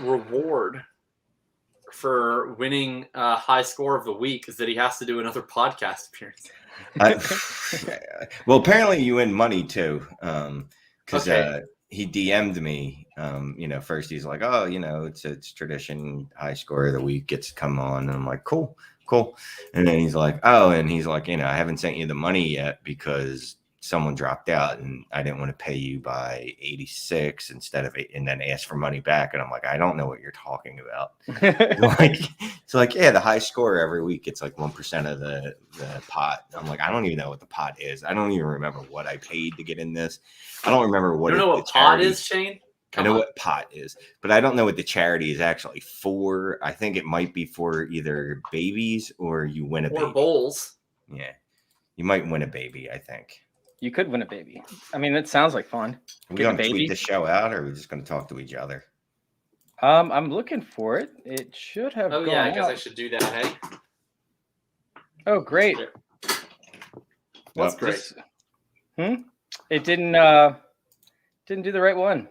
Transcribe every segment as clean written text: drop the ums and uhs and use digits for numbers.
reward for winning high score of the week is that he has to do another podcast appearance. Well, apparently you win money too, because he DM'd me. First he's like, "Oh, it's tradition. High score of the week gets to come on," and I'm like, "Cool." And then he's like, "Oh," and he's like, "I haven't sent you the money yet because someone dropped out, and I didn't want to pay you by 86 instead of 8, and then ask for money back." And I'm like, "I don't know what you're talking about." It's like, yeah, the high score every week gets like 1% of the pot. I'm like, I don't even know what the pot is. I don't even remember what I paid to get in this. I don't remember what. You don't know what pot is, Shane? I know what pot is, but I don't know what the charity is actually for. I think it might be for either babies or you win a baby. Or bowls. Yeah, you might win a baby, I think. You could win a baby. I mean, that sounds like fun. Are we going to tweet the show out, or are we just going to talk to each other? I'm looking for it. It should have. Oh yeah, I guess I should do that. Hey. Oh great. That's great. It didn't do the right one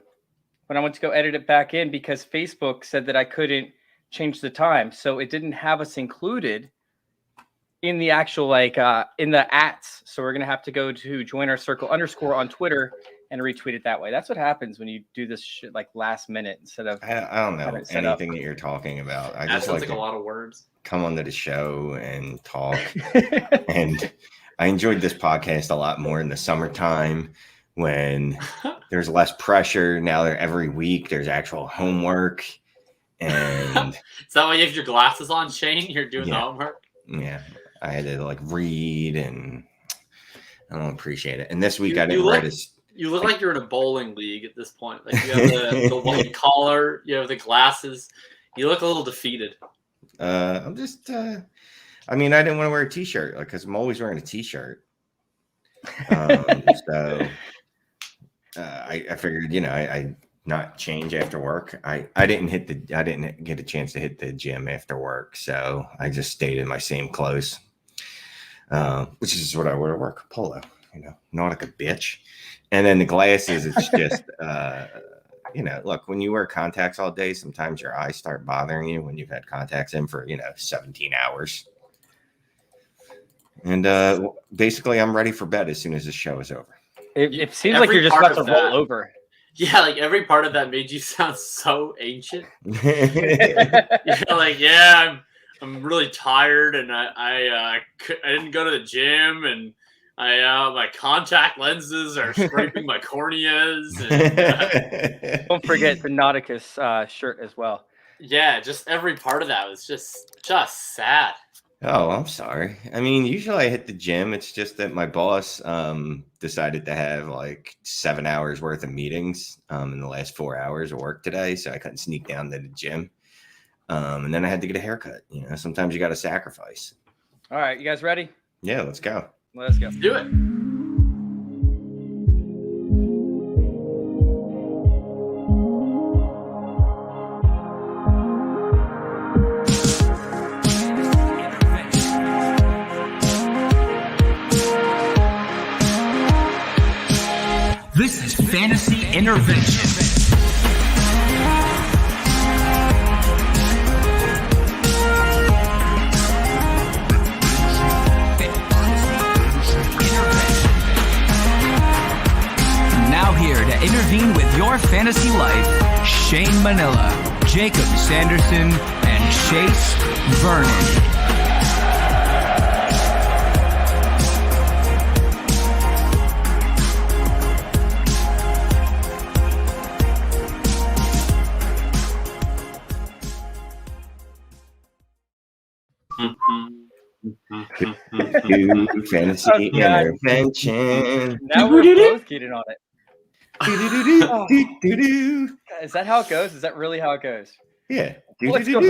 when I went to go edit it back in because Facebook said that I couldn't change the time, so it didn't have us included in the actual in the @. So we're gonna have to go to join our circle _ on Twitter and retweet it that way. That's what happens when you do this shit like last minute instead of. I don't know anything that you're talking about. I just sounds like a lot of words. Come onto the show and talk, and I enjoyed this podcast a lot more in the summertime when there's less pressure. Now every week there's actual homework, and is that why you have your glasses on, Shane? You're doing the homework. Yeah. I had to read, and I don't appreciate it. And this week I didn't write You look like you're in a bowling league at this point. Like you have the white collar, you have the glasses. You look a little defeated. I'm just. I didn't want to wear a t-shirt because I'm always wearing a t-shirt. So I figured, I not change after work. I didn't get a chance to hit the gym after work, so I just stayed in my same clothes. Which is what I wear to work, polo, not like a bitch. And then the glasses, it's just, look, when you wear contacts all day, sometimes your eyes start bothering you when you've had contacts in for, 17 hours. And basically, I'm ready for bed as soon as the show is over. It seems like you're just about to roll over. Yeah, like every part of that made you sound so ancient. I'm really tired, and I didn't go to the gym, and my contact lenses are scraping my corneas. And, don't forget the Nauticus shirt as well. Yeah, just every part of that was just sad. Oh, I'm sorry. Usually I hit the gym. It's just that my boss decided to have 7 hours worth of meetings in the last 4 hours of work today, so I couldn't sneak down to the gym. And then I had to get a haircut. Sometimes you got to sacrifice. All right, you guys ready? Yeah, let's go. Let's go. Do it. This is Fantasy Intervention. Now here to intervene with your fantasy life, Shane Manila, Jakob Sanderson, and Chase Vernon. Fantasy intervention. Now we're both getting on it. Is that how it goes? Is that really how it goes? Yeah. Let's go.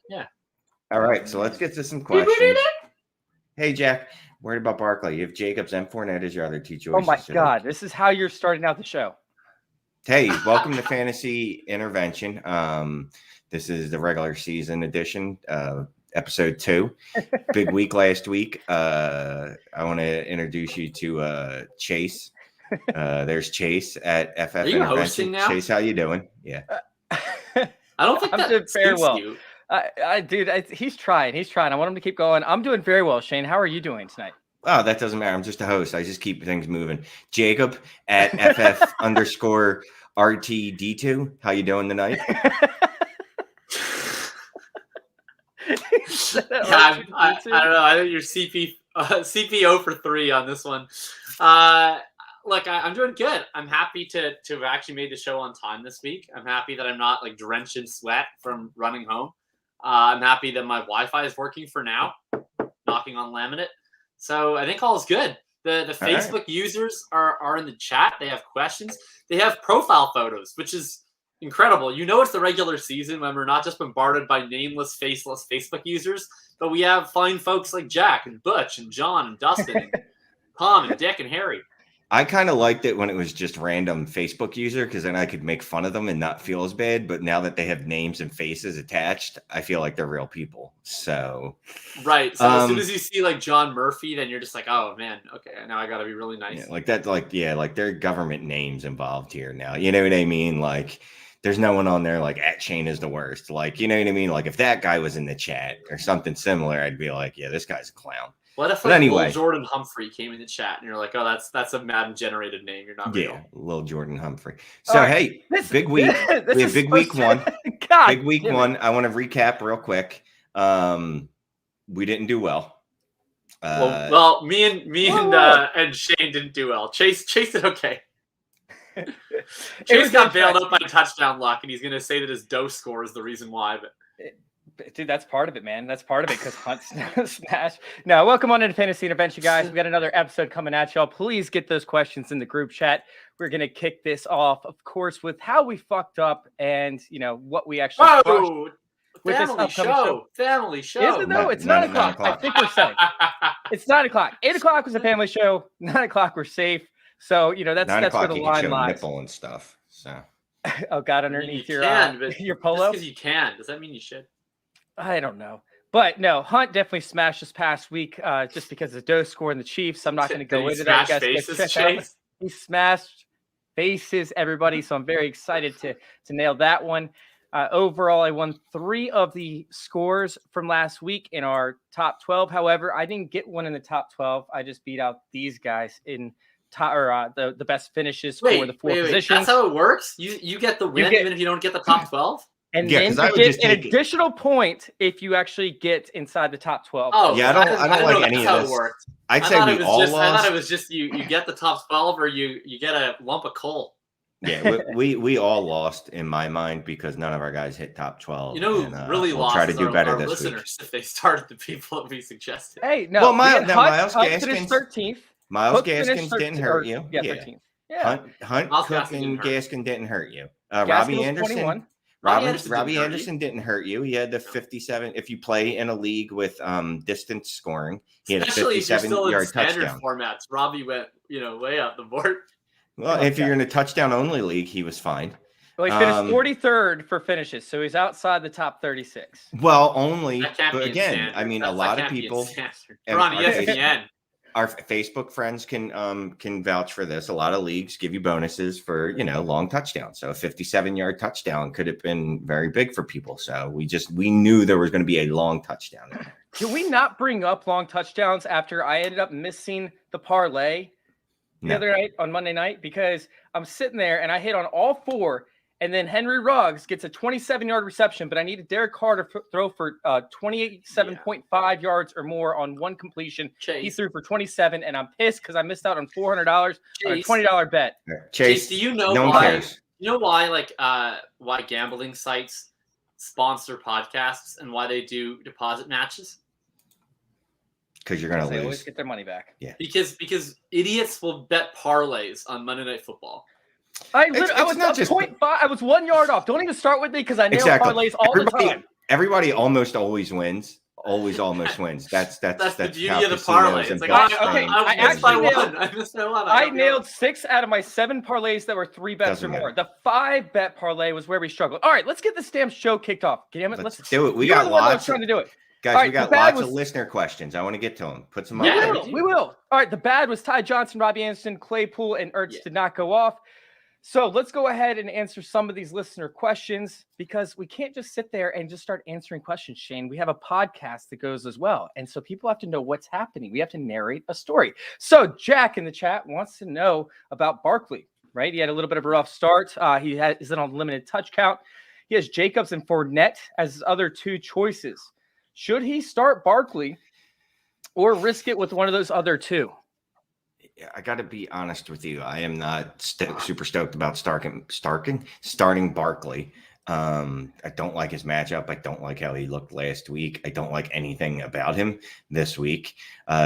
Yeah. All right, so let's get to some questions. Hey, Jack, worried about Barkley? You have Jacobs and Fournette as your other two choices. Oh my God, this is how you're starting out the show. Hey, welcome to Fantasy Intervention. This is the regular season edition, episode 2. Big week last week. I want to introduce you to Chase. There's Chase at FF Are you Intervention. hosting now? Chase, how you doing? Yeah. I don't think I'm doing very well. you. Dude, he's trying. I want him to keep going. I'm doing very well, Shane. How are you doing tonight? Oh, that doesn't matter. I'm just a host. I just keep things moving. Jakob at FF _ RTD2. How you doing tonight? I don't know. I think you're CPO for 3 on this one. Look, I'm doing good. I'm happy to have actually made the show on time this week. I'm happy that I'm not like drenched in sweat from running home. I'm happy that my Wi-Fi is working for now, knocking on laminate. So I think all is good. The Facebook users are in the chat. They have questions. They have profile photos, which is incredible. You know, it's the regular season when we're not just bombarded by nameless, faceless Facebook users, but we have fine folks like Jack and Butch and John and Dustin and Tom and Dick and Harry. I kind of liked it when it was just random Facebook user because then I could make fun of them and not feel as bad. But now that they have names and faces attached, I feel like they're real people. So right. So as soon as you see like John Murphy, then you're just like, oh man, okay, now I got to be really nice. Yeah, like that, like there are government names involved here now. You know what I mean? Like there's no one on there like at Shane is the worst. Like you know what I mean? Like if that guy was in the chat or something similar, I'd be like, yeah, this guy's a clown. What if like Lil Jordan Humphrey came in the chat and you're like, oh, that's a Madden generated name. You're not real. Yeah, Lil Jordan Humphrey. So hey, big week. We have big week one. Big week one. I want to recap real quick. We didn't do well. Well, me and Shane didn't do well. Chase did okay. Chase got bailed out by touchdown luck, and he's gonna say that his dose score is the reason why. But dude, that's part of it, man. That's part of it because Hunt smashed. No, welcome on into Fantasy Intervention, guys. We got another episode coming at y'all. Please get those questions in the group chat. We're gonna kick this off, of course, with how we fucked up and what we actually. Whoa! Family show. Family show. Is it though? It's 9 o'clock. I think we're safe. It's 9 o'clock. 8 o'clock was a family show. 9 o'clock we're safe. So that's where the line lies. Nipple and stuff. So. Oh God! Underneath your polo. Because you can. Does that mean you should? I don't know. But no, Hunt definitely smashed this past week just because of the dose score and the Chiefs. I'm not going to go into that. He smashed faces, everybody. So I'm very excited to nail that one. Overall, I won 3 of the scores from last week in our top 12. However, I didn't get one in the top 12. I just beat out these guys in the best finishes for the 4 positions. That's how it works? You get the win even if you don't get the top 12? And then you get an additional point if you actually get inside the top 12. Oh, yeah, I don't like any of this. I'd say we all lost. I thought it was just you get the top 12 or you get a lump of coal. Yeah, we all lost in my mind because none of our guys hit top 12. You know who really lost try to do better our this listeners week. If they started the people that we suggested. Hey, no. Well, Miles Gaskins 13th. Miles Gaskins didn't hurt you. Yeah, 13th. Yeah. Hunt Cook and Gaskin didn't hurt you. Robbie Anderson. Robbie Anderson didn't hurt you. He had the 57. If you play in a league with distance scoring, he had a 57-yard touchdown. Formats. Robbie went, way up the board. Well, if you're in a touchdown only league, he was fine. Well, he finished 43rd for finishes, so he's outside the top 36. Well, only, but again, I mean, a lot of people. We're on ESPN. Our Facebook friends can vouch for this. A lot of leagues give you bonuses for long touchdowns. So a 57-yard touchdown could have been very big for people. So we knew there was going to be a long touchdown in there. Can we not bring up long touchdowns after I ended up missing the parlay the other night on Monday night? Because I'm sitting there and I hit on all 4. And then Henry Ruggs gets a 27-yard reception, but I needed Derek Carr to throw for 27.5 yards or more on one completion. Chase. He threw for 27, and I'm pissed because I missed out on $400 on a $20 bet. Chase, do you know why? You know why, why gambling sites sponsor podcasts and why they do deposit matches? Because you're going to lose. They always get their money back. Yeah. Because idiots will bet parlays on Monday Night Football. I was not just 0.5. I was 1 yard off. Don't even start with me because I nail parlays all the time. Everybody almost always wins. Always almost wins. That's the beauty of the parlay. It's like, I missed my one. I nailed 6 out of my 7 parlays that were 3 bets or more. The 5 bet parlay was where we struggled. All right, let's get this damn show kicked off. Damn it, let's do it. We got lots. Trying to do it. Guys, All right, we got the bad lots was- of listener questions. I want to get to them. Put some We up there. will. We will. All right. The bad was Ty Johnson, Robbie Anderson, Claypool, and Ertz did not go off. So let's go ahead and answer some of these listener questions because we can't just sit there and just start answering questions, Shane. We have a podcast that goes as well. And so people have to know what's happening. We have to narrate a story. So Jack in the chat wants to know about Barkley, right? He had a little bit of a rough start. He is on a limited touch count. He has Jacobs and Fournette as his other two choices. Should he start Barkley or risk it with one of those other two? I got to be honest with you. I am not super stoked about starting Barkley. I don't like his matchup. I don't like how he looked last week. I don't like anything about him this week.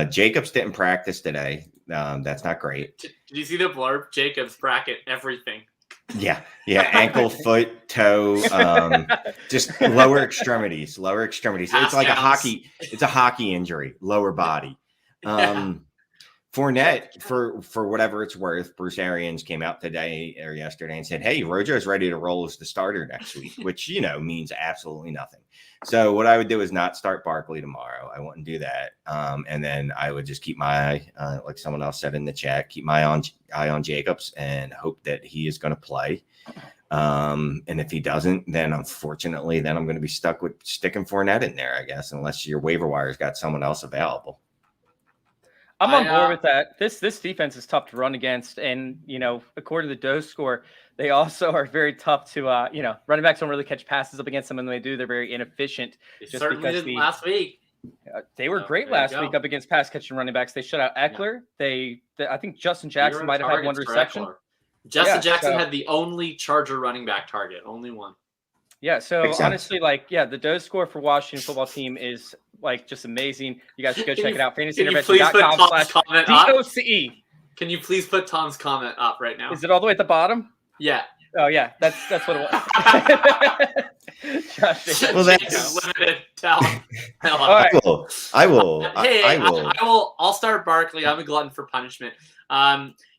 Jacobs didn't practice today. That's not great. Did you see the blurb? Jacobs bracket everything. Yeah. Ankle, foot, toe, just lower extremities. It's like a hockey injury, lower body. Fournette, for whatever it's worth, Bruce Arians came out today or yesterday and said, hey, Rojo's ready to roll as the starter next week, which, means absolutely nothing. So what I would do is not start Barkley tomorrow. I wouldn't do that. And then I would just keep my eye, like someone else said in the chat, keep my eye on Jacobs and hope that he is going to play. And if he doesn't, then unfortunately, I'm going to be stuck with sticking Fournette in there, I guess, unless your waiver wire's got someone else available. I'm on board with that. This defense is tough to run against. And, according to the dose score, they also are very tough to, running backs don't really catch passes up against them. And when they do, they're very inefficient. They certainly did last week. They were great last week up against pass catching running backs. They shut out Eckler. I think Justin Jackson might have had one reception. Justin Jackson had the only Charger running back target, only one. Yeah, so honestly, the dose score for Washington football team is just amazing. You guys should go check it out. FantasyIntervention.com/DOCE. Can you please put Tom's comment up right now? Is it all the way at the bottom? Yeah. Oh yeah, that's what it was. Well, that's limited talent. I will. I'll start Barkley. I'm a glutton for punishment.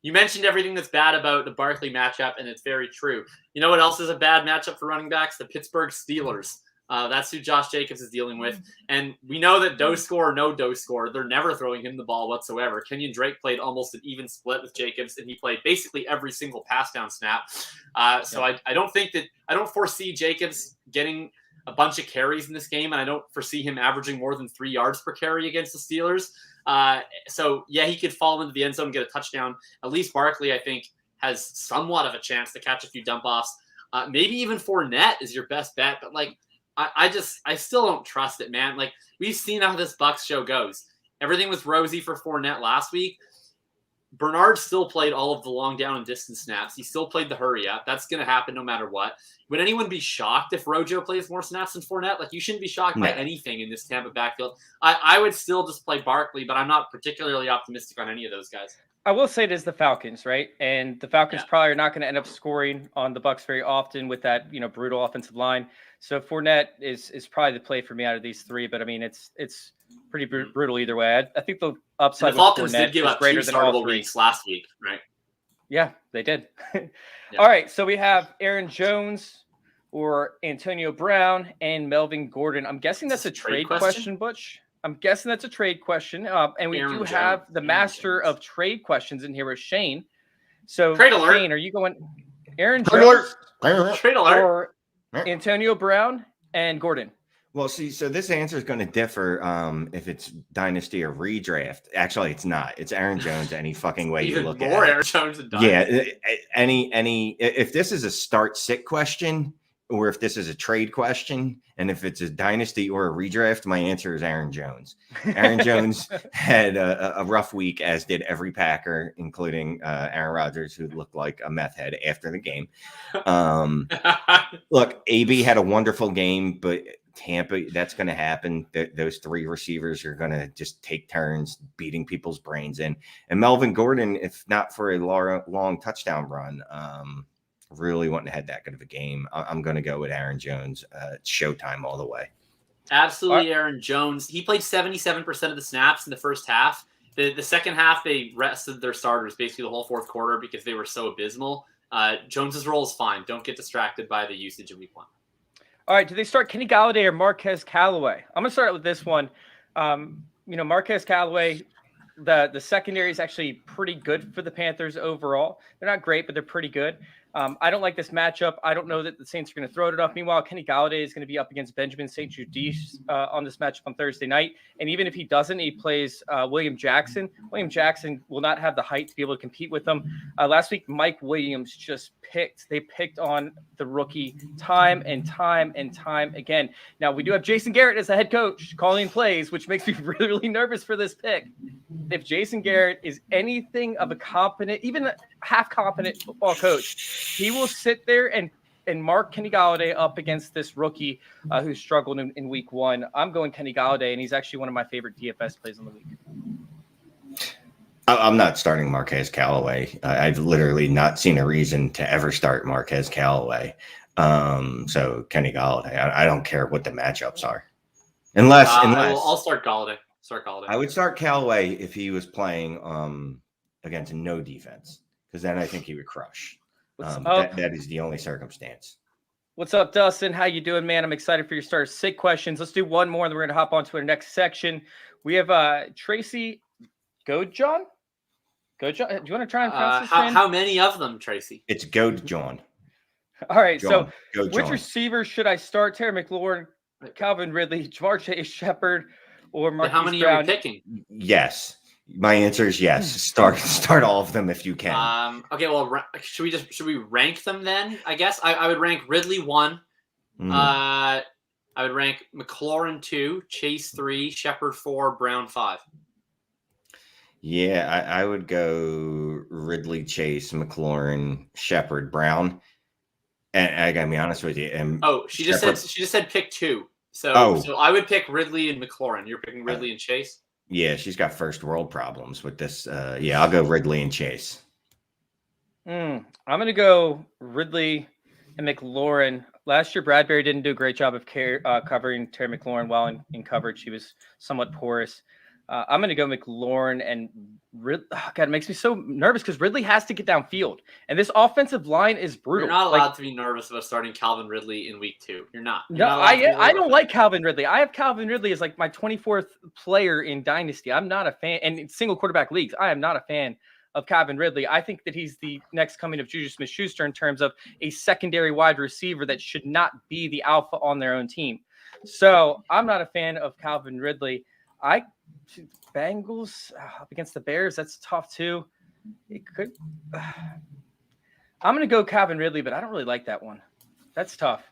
You mentioned everything that's bad about the Barkley matchup, and it's very true. You know what else is a bad matchup for running backs? The Pittsburgh Steelers. That's who Josh Jacobs is dealing with. And we know that dose score or no dose score, they're never throwing him the ball whatsoever. Kenyon Drake played almost an even split with Jacobs, and he played basically every single pass down snap. So I don't foresee Jacobs getting a bunch of carries in this game, and I don't foresee him averaging more than 3 yards per carry against the Steelers. So he could fall into the end zone and get a touchdown. At least Barkley, I think, has somewhat of a chance to catch a few dump offs. Maybe even Fournette is your best bet, but I still don't trust it, man. We've seen how this Bucs show goes. Everything was rosy for Fournette last week. Bernard still played all of the long down and distance snaps. He still played the hurry up. That's going to happen no matter what. Would anyone be shocked if Rojo plays more snaps than Fournette? You shouldn't be shocked by anything in this Tampa backfield. I would still just play Barkley, but I'm not particularly optimistic on any of those guys. I will say it is the Falcons, right? And the Falcons probably are not going to end up scoring on the Bucs very often with that, brutal offensive line. So Fournette is probably the play for me out of these three. But I mean, it's pretty brutal either way. I think the upside and the Falcons did give up greater than all weeks last week, right? Yeah, they did. All right, so we have Aaron Jones or Antonio Brown and Melvin Gordon. I'm guessing that's a trade question, Butch. I'm guessing that's a trade question. And we do have the master of trade questions in here with Shane. So, Shane, are you going Aaron Jones trade alert or Antonio Brown and Gordon? Well, see, so this answer is going to differ if it's dynasty or redraft. Actually, it's not. It's Aaron Jones any fucking way you look at it. More Aaron Jones than dynasty. Yeah, if this is a start-sit question or if this is a trade question, and if it's a dynasty or a redraft, my answer is Aaron Jones. Aaron Jones had a rough week, as did every Packer, including Aaron Rodgers, who looked like a meth head after the game. Look, AB had a wonderful game, but Tampa, that's going to happen. Those three receivers are going to just take turns beating people's brains in. And Melvin Gordon, if not for a long touchdown run, really wouldn't have had that good of a game. I'm going to go with Aaron Jones. Showtime all the way. Absolutely, Aaron Jones. He played 77% of the snaps in the first half. The second half, they rested their starters basically the whole fourth quarter because they were so abysmal. Jones's role is fine. Don't get distracted by the usage of week one. All right, do they start Kenny Gallaudet or Marquez Callaway? I'm going to start with this one. Marquez Callaway, the secondary is actually pretty good for the Panthers overall. They're not great, but they're pretty good. I don't like this matchup. I don't know that the Saints are going to throw it enough. Meanwhile, Kenny Gallaudet is going to be up against Benjamin St. Judice on this matchup on Thursday night. And even if he doesn't, he plays William Jackson. William Jackson will not have the height to be able to compete with him. Last week, Mike Williams they picked on the rookie time and time and time again. Now, we do have Jason Garrett as the head coach calling plays, which makes me really, really nervous for this pick. If Jason Garrett is anything of a competent, even a half competent football coach, he will sit there and mark Kenny Gallaudet up against this rookie who struggled in week 1. I'm going Kenny Gallaudet, and he's actually one of my favorite DFS plays on the week. I'm not starting Marquez Callaway. I've literally not seen a reason to ever start Marquez Callaway. So Kenny Gallaudet, I don't care what the matchups are. Unless I'll start Gallaudet. I would start Callaway if he was playing against no defense, because then I think he would crush. That is the only circumstance. What's up, Dustin? How you doing, man? I'm excited for your start sick questions. Let's do one more, and then we're going to hop on to our next section. We have Tracy Gojon. Do you want to try and pronounce this? How many of them, Tracy? It's Gojon. All right, John. so which receivers should I start? Terry McLaurin, Calvin Ridley, Jamar Chase, Shepard, or Marquise How many Brown? are we picking? Yes. My answer is yes. Start all of them if you can. Okay, well, should we rank them then? I guess I would rank Ridley 1. I would rank McLaurin 2, Chase 3, Shepard 4, Brown 5. Yeah, I would go Ridley, Chase, McLaurin, Shepard, Brown. And I gotta be honest with you. She just said pick 2. So I would pick Ridley and McLaurin. You're picking Ridley and Chase? Yeah, she's got first world problems with this. I'll go Ridley and Chase. I'm going to go Ridley and McLaurin. Last year, Bradbury didn't do a great job of covering Terry McLaurin while in coverage. He was somewhat porous. I'm going to go McLaurin and Ridley. Oh, God, it makes me so nervous because Ridley has to get downfield. And this offensive line is brutal. You're not allowed to be nervous about starting Calvin Ridley in week 2. You're not. I don't like Calvin Ridley. I have Calvin Ridley as like my 24th player in Dynasty. I'm not a fan. And in single quarterback leagues, I am not a fan of Calvin Ridley. I think that he's the next coming of Juju Smith-Schuster in terms of a secondary wide receiver that should not be the alpha on their own team. So I'm not a fan of Calvin Ridley. Bengals up against the Bears, that's tough too. It could. I'm going to go Calvin Ridley, but I don't really like that one. That's tough.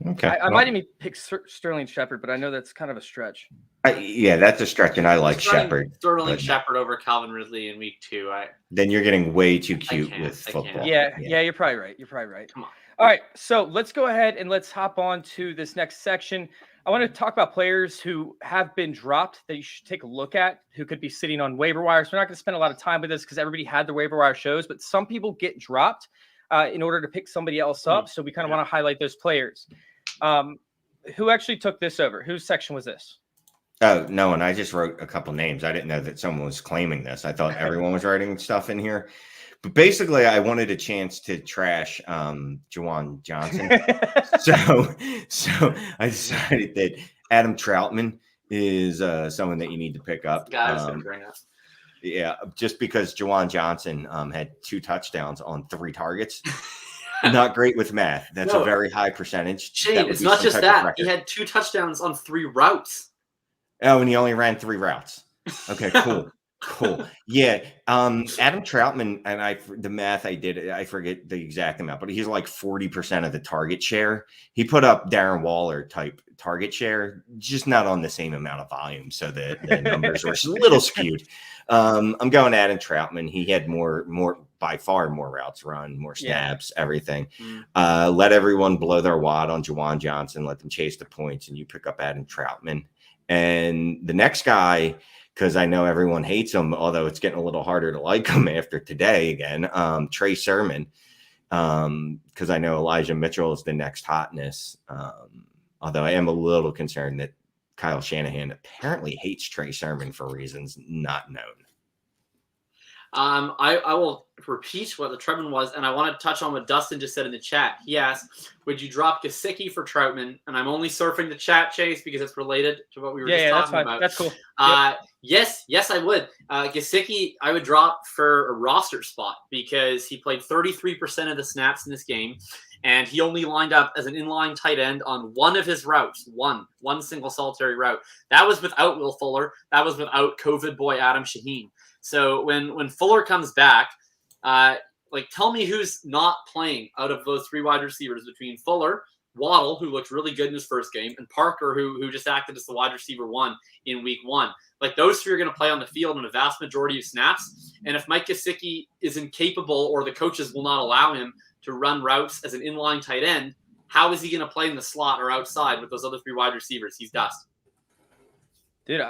Okay. I might even pick Sterling Shepard, but I know that's kind of a stretch. That's a stretch, and I like Shepard. Sterling Shepard over Calvin Ridley in week 2. Then you're getting way too cute with football. Yeah, you're probably right. Come on. All right, so let's go ahead and let's hop on to this next section. I want to talk about players who have been dropped that you should take a look at, who could be sitting on waiver wires. We're not going to spend a lot of time with this because everybody had the waiver wire shows, but some people get dropped in order to pick somebody else up. So we kind of want to highlight those players. Who actually took this over? Whose section was this? Oh, no one. I just wrote a couple names. I didn't know that someone was claiming this. I thought everyone was writing stuff in here. But basically, I wanted a chance to trash Juwan Johnson. so I decided that Adam Troutman is someone that you need to pick up. Yeah, just because Juwan Johnson had 2 touchdowns on 3 targets. Not great with math. That's a very high percentage. Shane, it's not just that. He had 2 touchdowns on 3 routes. Oh, and he only ran 3 routes. Okay, cool. Cool. Yeah. Adam Troutman, and the math I did, I forget the exact amount, but he's like 40% of the target share. He put up Darren Waller type target share, just not on the same amount of volume. So the numbers were a little skewed. I'm going Adam Troutman. He had by far more routes run, more snaps, everything. Let everyone blow their wad on Juwan Johnson, let them chase the points, and you pick up Adam Troutman. And the next guy, because I know everyone hates him, although it's getting a little harder to like him after today again, Trey Sermon, because I know Elijah Mitchell is the next hotness. Although I am a little concerned that Kyle Shanahan apparently hates Trey Sermon for reasons not known. I will repeat what the Troutman was, and I want to touch on what Dustin just said in the chat. He asked, would you drop Gesicki for Troutman? And I'm only surfing the chat, Chase, because it's related to what we were just talking about. That's cool. Yes, I would. Gesicki, I would drop for a roster spot because he played 33% of the snaps in this game, and he only lined up as an inline tight end on one of his routes, one single solitary route. That was without Will Fuller. That was without COVID boy Adam Shaheen. So when Fuller comes back, tell me who's not playing out of those three wide receivers between Fuller, Waddle, who looked really good in his first game, and Parker, who just acted as the wide receiver 1 in week 1. Like, those three are going to play on the field in a vast majority of snaps. And if Mike Gesicki is incapable or the coaches will not allow him to run routes as an inline tight end, how is he going to play in the slot or outside with those other three wide receivers? He's dust. Dude,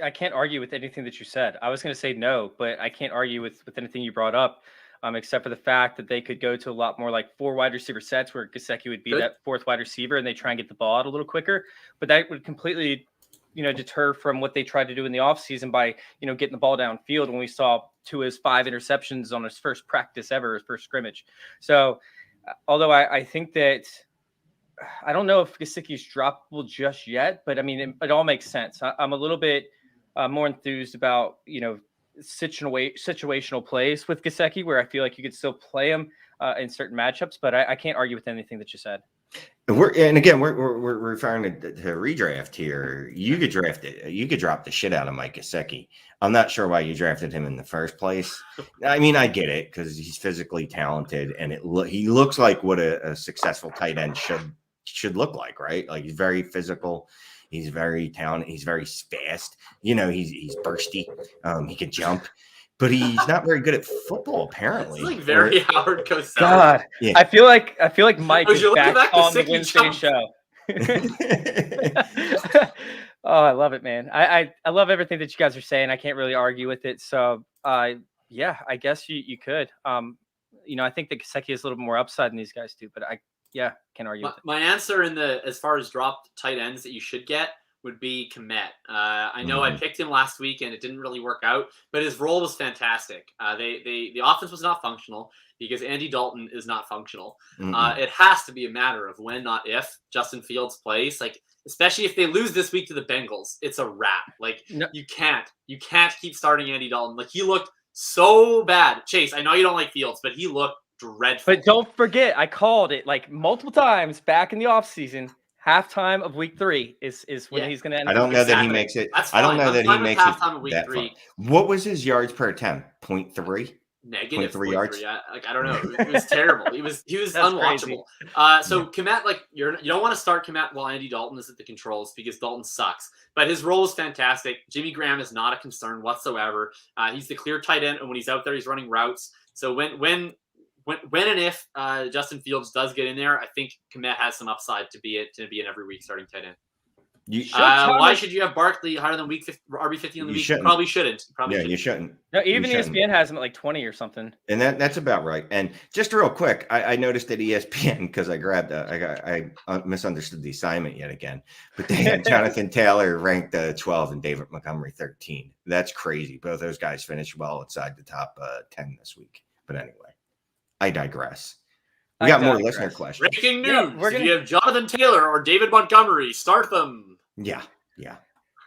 I can't argue with anything that you said. I was going to say no, but I can't argue with anything you brought up, except for the fact that they could go to a lot more like 4 wide receiver sets where Gesicki would be that 4th wide receiver and they try and get the ball out a little quicker. But that would completely, deter from what they tried to do in the offseason by, getting the ball downfield when we saw 2 of his 5 interceptions on his first practice ever, his first scrimmage. So although I think that – I don't know if Gesicki's droppable just yet, but I mean, it all makes sense. I'm a little bit more enthused about, situational plays with Gesicki, where I feel like you could still play him in certain matchups, but I can't argue with anything that you said. We're referring to redraft here. You could draft it. You could drop the shit out of Mike Gesicki. I'm not sure why you drafted him in the first place. I mean, I get it because he's physically talented, and he looks like what a successful tight end should look like, right? Like, he's very physical. He's very talented. He's very fast. He's bursty. He can jump. But he's not very good at football, apparally. It's like very Howard Cosell. God, yeah. I feel like Mike is back on the Wednesday show. Oh, I love it, man. I love everything that you guys are saying. I can't really argue with it. So, yeah, I guess you could. I think that Gesicki is a little bit more upside than these guys do, but can't argue with it. My answer as far as dropped tight ends that you should get would be Kmet. I know I picked him last week and it didn't really work out, but his role was fantastic. The offense was not functional because Andy Dalton is not functional. It has to be a matter of when, not if, Justin Fields plays. Like, especially if they lose this week to the Bengals, it's a wrap. Like, no. You can't keep starting Andy Dalton. Like, he looked so bad. Chase, I know you don't like Fields, but he looked dreadful. But don't forget, I called it like multiple times back in the offseason. Halftime of week 3 is when he's going to end. I don't know that he makes it. I don't know that he makes it that far. What was his yards per attempt? 0.3? Negative 0.3 yards. I don't know. It was terrible. He was unwatchable. So Kmet, you don't want to start Kmet while Andy Dalton is at the controls because Dalton sucks. But his role is fantastic. Jimmy Graham is not a concern whatsoever. He's the clear tight end, and when he's out there, he's running routes. So when and if Justin Fields does get in there, I think Kmet has some upside to be an every week starting tight end. Why should you have Barkley higher than RB50 on the week? Shouldn't. You probably shouldn't. You shouldn't. No, even ESPN has him at like 20 or something. And that's about right. And just real quick, I noticed at ESPN because I misunderstood the assignment yet again. But they had Jonathan Taylor ranked 12 and David Montgomery 13. That's crazy. Both those guys finished well outside the top 10 this week. But anyway. I digress. We got more listener questions. Breaking news. If you have Jonathan Taylor or David Montgomery, start them. Yeah.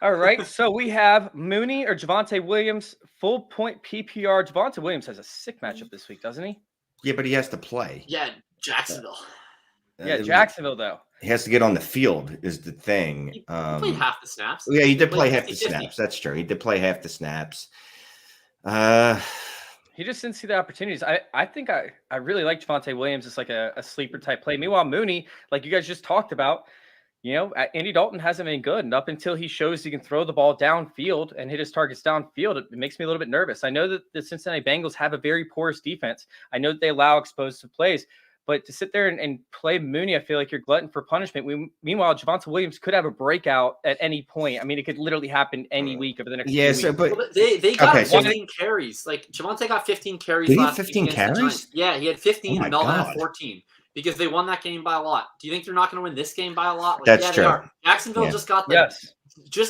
All right. So we have Mooney or Javonte Williams, full point PPR. Javonte Williams has a sick matchup this week, doesn't he? Yeah, but he has to play. Yeah, Jacksonville. Jacksonville, though. He has to get on the field is the thing. He played half the snaps. Yeah, he did play half the snaps. That's true. He did play half the snaps. He just didn't see the opportunities. I think I really like Javonte Williams as like a sleeper type play. Meanwhile, Mooney, like you guys just talked about, Andy Dalton hasn't been good. And up until he shows he can throw the ball downfield and hit his targets downfield, it makes me a little bit nervous. I know that the Cincinnati Bengals have a very porous defense. I know that they allow explosive plays. But to sit there and play Mooney, I feel like you're glutton for punishment. Meanwhile, Javonte Williams could have a breakout at any point. I mean, it could literally happen any week over the next few weeks. But they got 15 carries. Like, Javonte got 15 carries last week. 15 carries? Yeah, he had 15 and Melvin had 14 because they won that game by a lot. Do you think they're not going to win this game by a lot? That's true. They are. Jacksonville just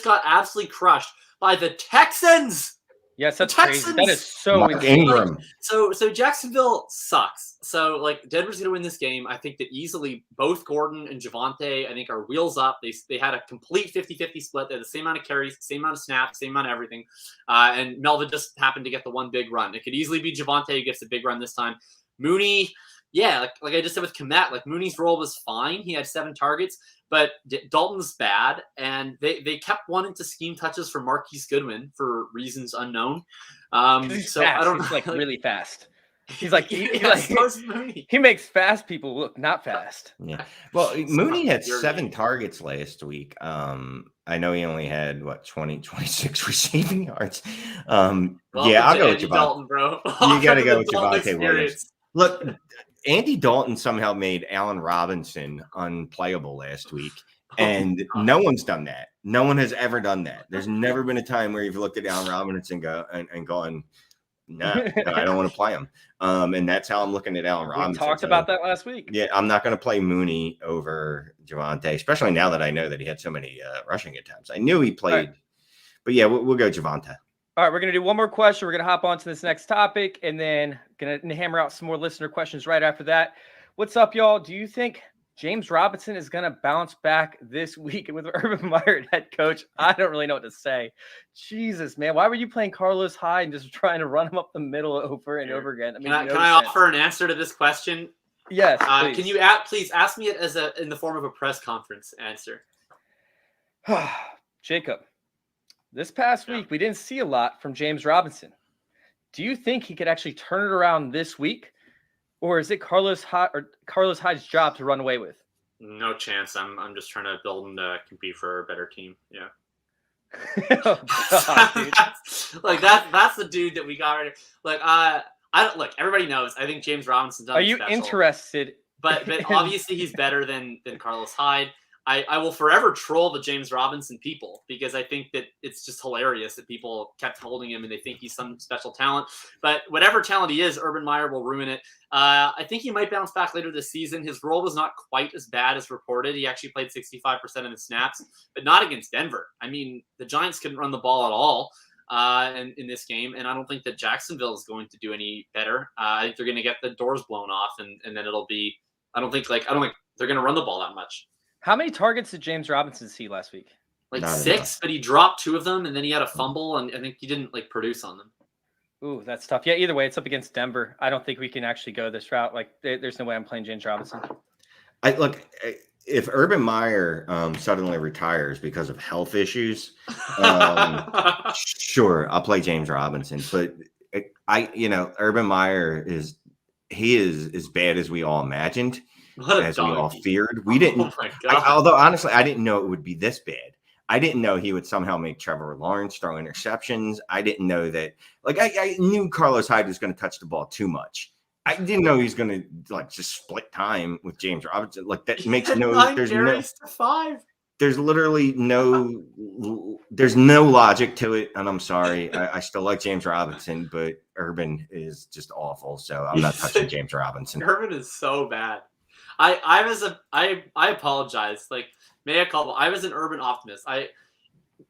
got absolutely crushed by the Texans. Yes, that's Texans, crazy. That is so Mark insane. Ingram. So Jacksonville sucks. So like Denver's gonna win this game. I think that easily both Gordon and Javonte, I think, are wheels up. They had a complete 50-50 split. They had the same amount of carries, same amount of snaps, same amount of everything. And Melvin just happened to get the one big run. It could easily be Javonte who gets the big run this time. Mooney, yeah, like I just said with Kmet, like Mooney's role was fine. He had 7 targets, but Dalton's bad, and they kept wanting to scheme touches for Marquise Goodwin for reasons unknown. So fast. I don't He's know, like really fast. He's like Mooney. he makes fast people look not fast. Yeah. Well, Mooney had You're 7 right. targets last week. I know he only had 26 receiving yards. Welcome Yeah, I'll to go with Andy Javonte. Dalton, bro. You got to go with Dalton Javonte Williams. experience. Look, Andy Dalton somehow made Allen Robinson unplayable last week, and no one's done that. No one has ever done that. There's never been a time where you've looked at Allen Robinson and gone, no, I don't want to play him. And that's how I'm looking at Allen Robinson. We talked about that last week. Yeah, I'm not going to play Mooney over Javonte, especially now that I know that he had so many rushing attempts. I knew he played, but yeah, we'll go Javonte. All right, we're going to do one more question. We're going to hop on to this next topic, and then going to hammer out some more listener questions right after that. What's up, y'all? Do you think James Robinson is going to bounce back this week with Urban Meyer head coach? I don't really know what to say. Jesus, man. Why were you playing Carlos Hyde and just trying to run him up the middle over and over again? Can I offer an answer to this question? Yes, please. Can you please ask me it in the form of a press conference answer? Jacob, this past week, we didn't see a lot from James Robinson. Do you think he could actually turn it around this week? Or is it Carlos Hyde's job to run away with? No chance. I'm just trying to build him to compete for a better team. Yeah. Oh, God, dude. that's the dude that we got right here. Like I don't look. Everybody knows. I think James Robinson's Are you special, interested? But obviously he's better than Carlos Hyde. I will forever troll the James Robinson people because I think that it's just hilarious that people kept holding him and they think he's some special talent. But whatever talent he is, Urban Meyer will ruin it. I think he might bounce back later this season. His role was not quite as bad as reported. He actually played 65% of the snaps, but not against Denver. I mean, the Giants couldn't run the ball at all in this game, and I don't think that Jacksonville is going to do any better. I think they're going to get the doors blown off, and then it'll be. I don't think they're going to run the ball that much. How many targets did James Robinson see last week? Like Not 6, enough. but he dropped 2 of them, and then he had a fumble, and I think he didn't produce on them. Ooh, that's tough. Yeah, either way, it's up against Denver. I don't think we can actually go this route. Like, there's no way I'm playing James Robinson. If Urban Meyer suddenly retires because of health issues, sure, I'll play James Robinson. But Urban Meyer is as bad as we all imagined. As we all feared. We didn't. Oh my God. Although, honestly, I didn't know it would be this bad. I didn't know he would somehow make Trevor Lawrence throw interceptions. I didn't know that. I knew Carlos Hyde was going to touch the ball too much. I didn't know he was going to just split time with James Robinson. That makes no. There's no. To 5. There's literally no. There's no logic to it, and I'm sorry. I still like James Robinson, but Urban is just awful. So I'm not touching James Robinson. Urban is so bad. I apologize. Mea culpa. I was an Urban optimist.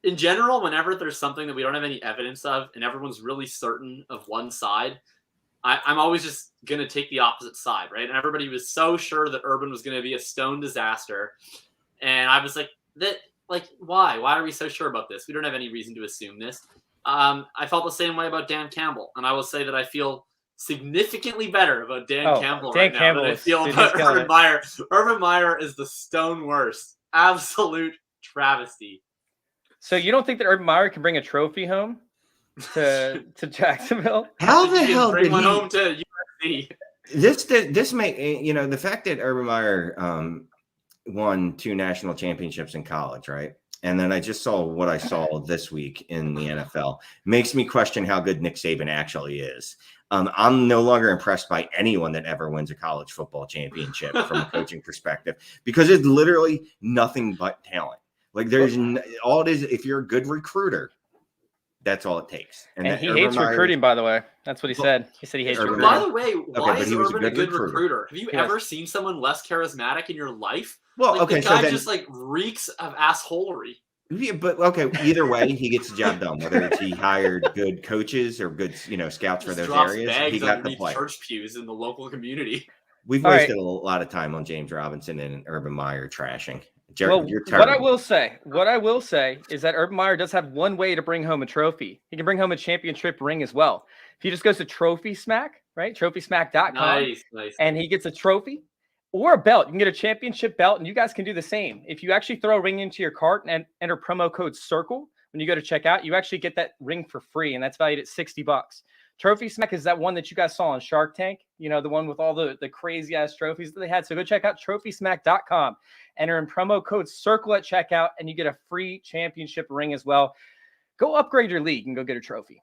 In general, whenever there's something that we don't have any evidence of and everyone's really certain of one side, I'm always just going to take the opposite side, right? And everybody was so sure that Urban was going to be a stone disaster. And I was why? Why are we so sure about this? We don't have any reason to assume this. I felt the same way about Dan Campbell. And I will say that I feel significantly better about Dan Campbell right now than I feel about Urban Meyer. Urban Meyer is the stone worst. Absolute travesty. So you don't think that Urban Meyer can bring a trophy home to Jacksonville? How the hell bring did one he? home to USC? This may the fact that Urban Meyer won 2 national championships in college, right? And then I just saw what I saw this week in the NFL. Makes me question how good Nick Saban actually is. I'm no longer impressed by anyone that ever wins a college football championship from a coaching perspective, because it's literally nothing but talent. All it is, if you're a good recruiter, that's all it takes. And he hates recruiting, by the way. That's what he said. He said he hates recruiting. By the way, why is he was Urban a good recruiter? Have you ever seen someone less charismatic in your life? Well, the guy just reeks of assholery. Yeah, but okay, either way, he gets the job done. Whether it's he hired good coaches or good, scouts for Just those drops areas, bags he got the underneath player. church pews in the local community. We've All wasted right. a lot of time on James Robinson and Urban Meyer trashing. Well, You're what I terrible. will say is that Urban Meyer does have one way to bring home a trophy. He can bring home a championship ring as well. If he just goes to Trophy Smack, right? TrophySmack.com, Nice. and he gets a trophy or a belt. You can get a championship belt, and you guys can do the same. If you actually throw a ring into your cart and enter promo code CIRCLE when you go to checkout, you actually get that ring for free, and that's valued at $60. Trophy Smack is that one that you guys saw on Shark Tank, the one with all the crazy ass trophies that they had. So go check out TrophySmack.com, enter in promo code CIRCLE at checkout, and you get a free championship ring as well. Go upgrade your league and go get a trophy.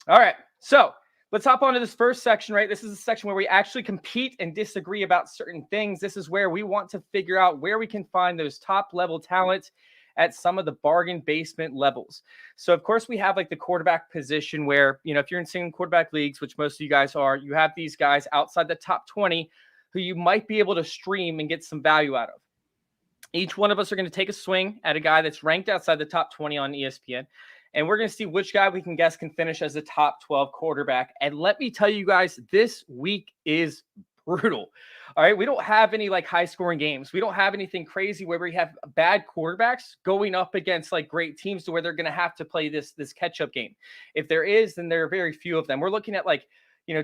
All right, so let's hop on to this first section, right? This is a section where we actually compete and disagree about certain things. This is where we want to figure out where we can find those top level talent at some of the bargain basement levels. So of course we have like the quarterback position where, if you're in single quarterback leagues, which most of you guys are, you have these guys outside the top 20 who you might be able to stream and get some value out of. Each one of us are going to take a swing at a guy that's ranked outside the top 20 on ESPN. And we're going to see which guy we can guess can finish as the top 12 quarterback. And let me tell you guys, this week is brutal. All right. We don't have any like high scoring games. We don't have anything crazy where we have bad quarterbacks going up against like great teams to where they're going to have to play this catch up game. If there is, then there are very few of them. We're looking at like,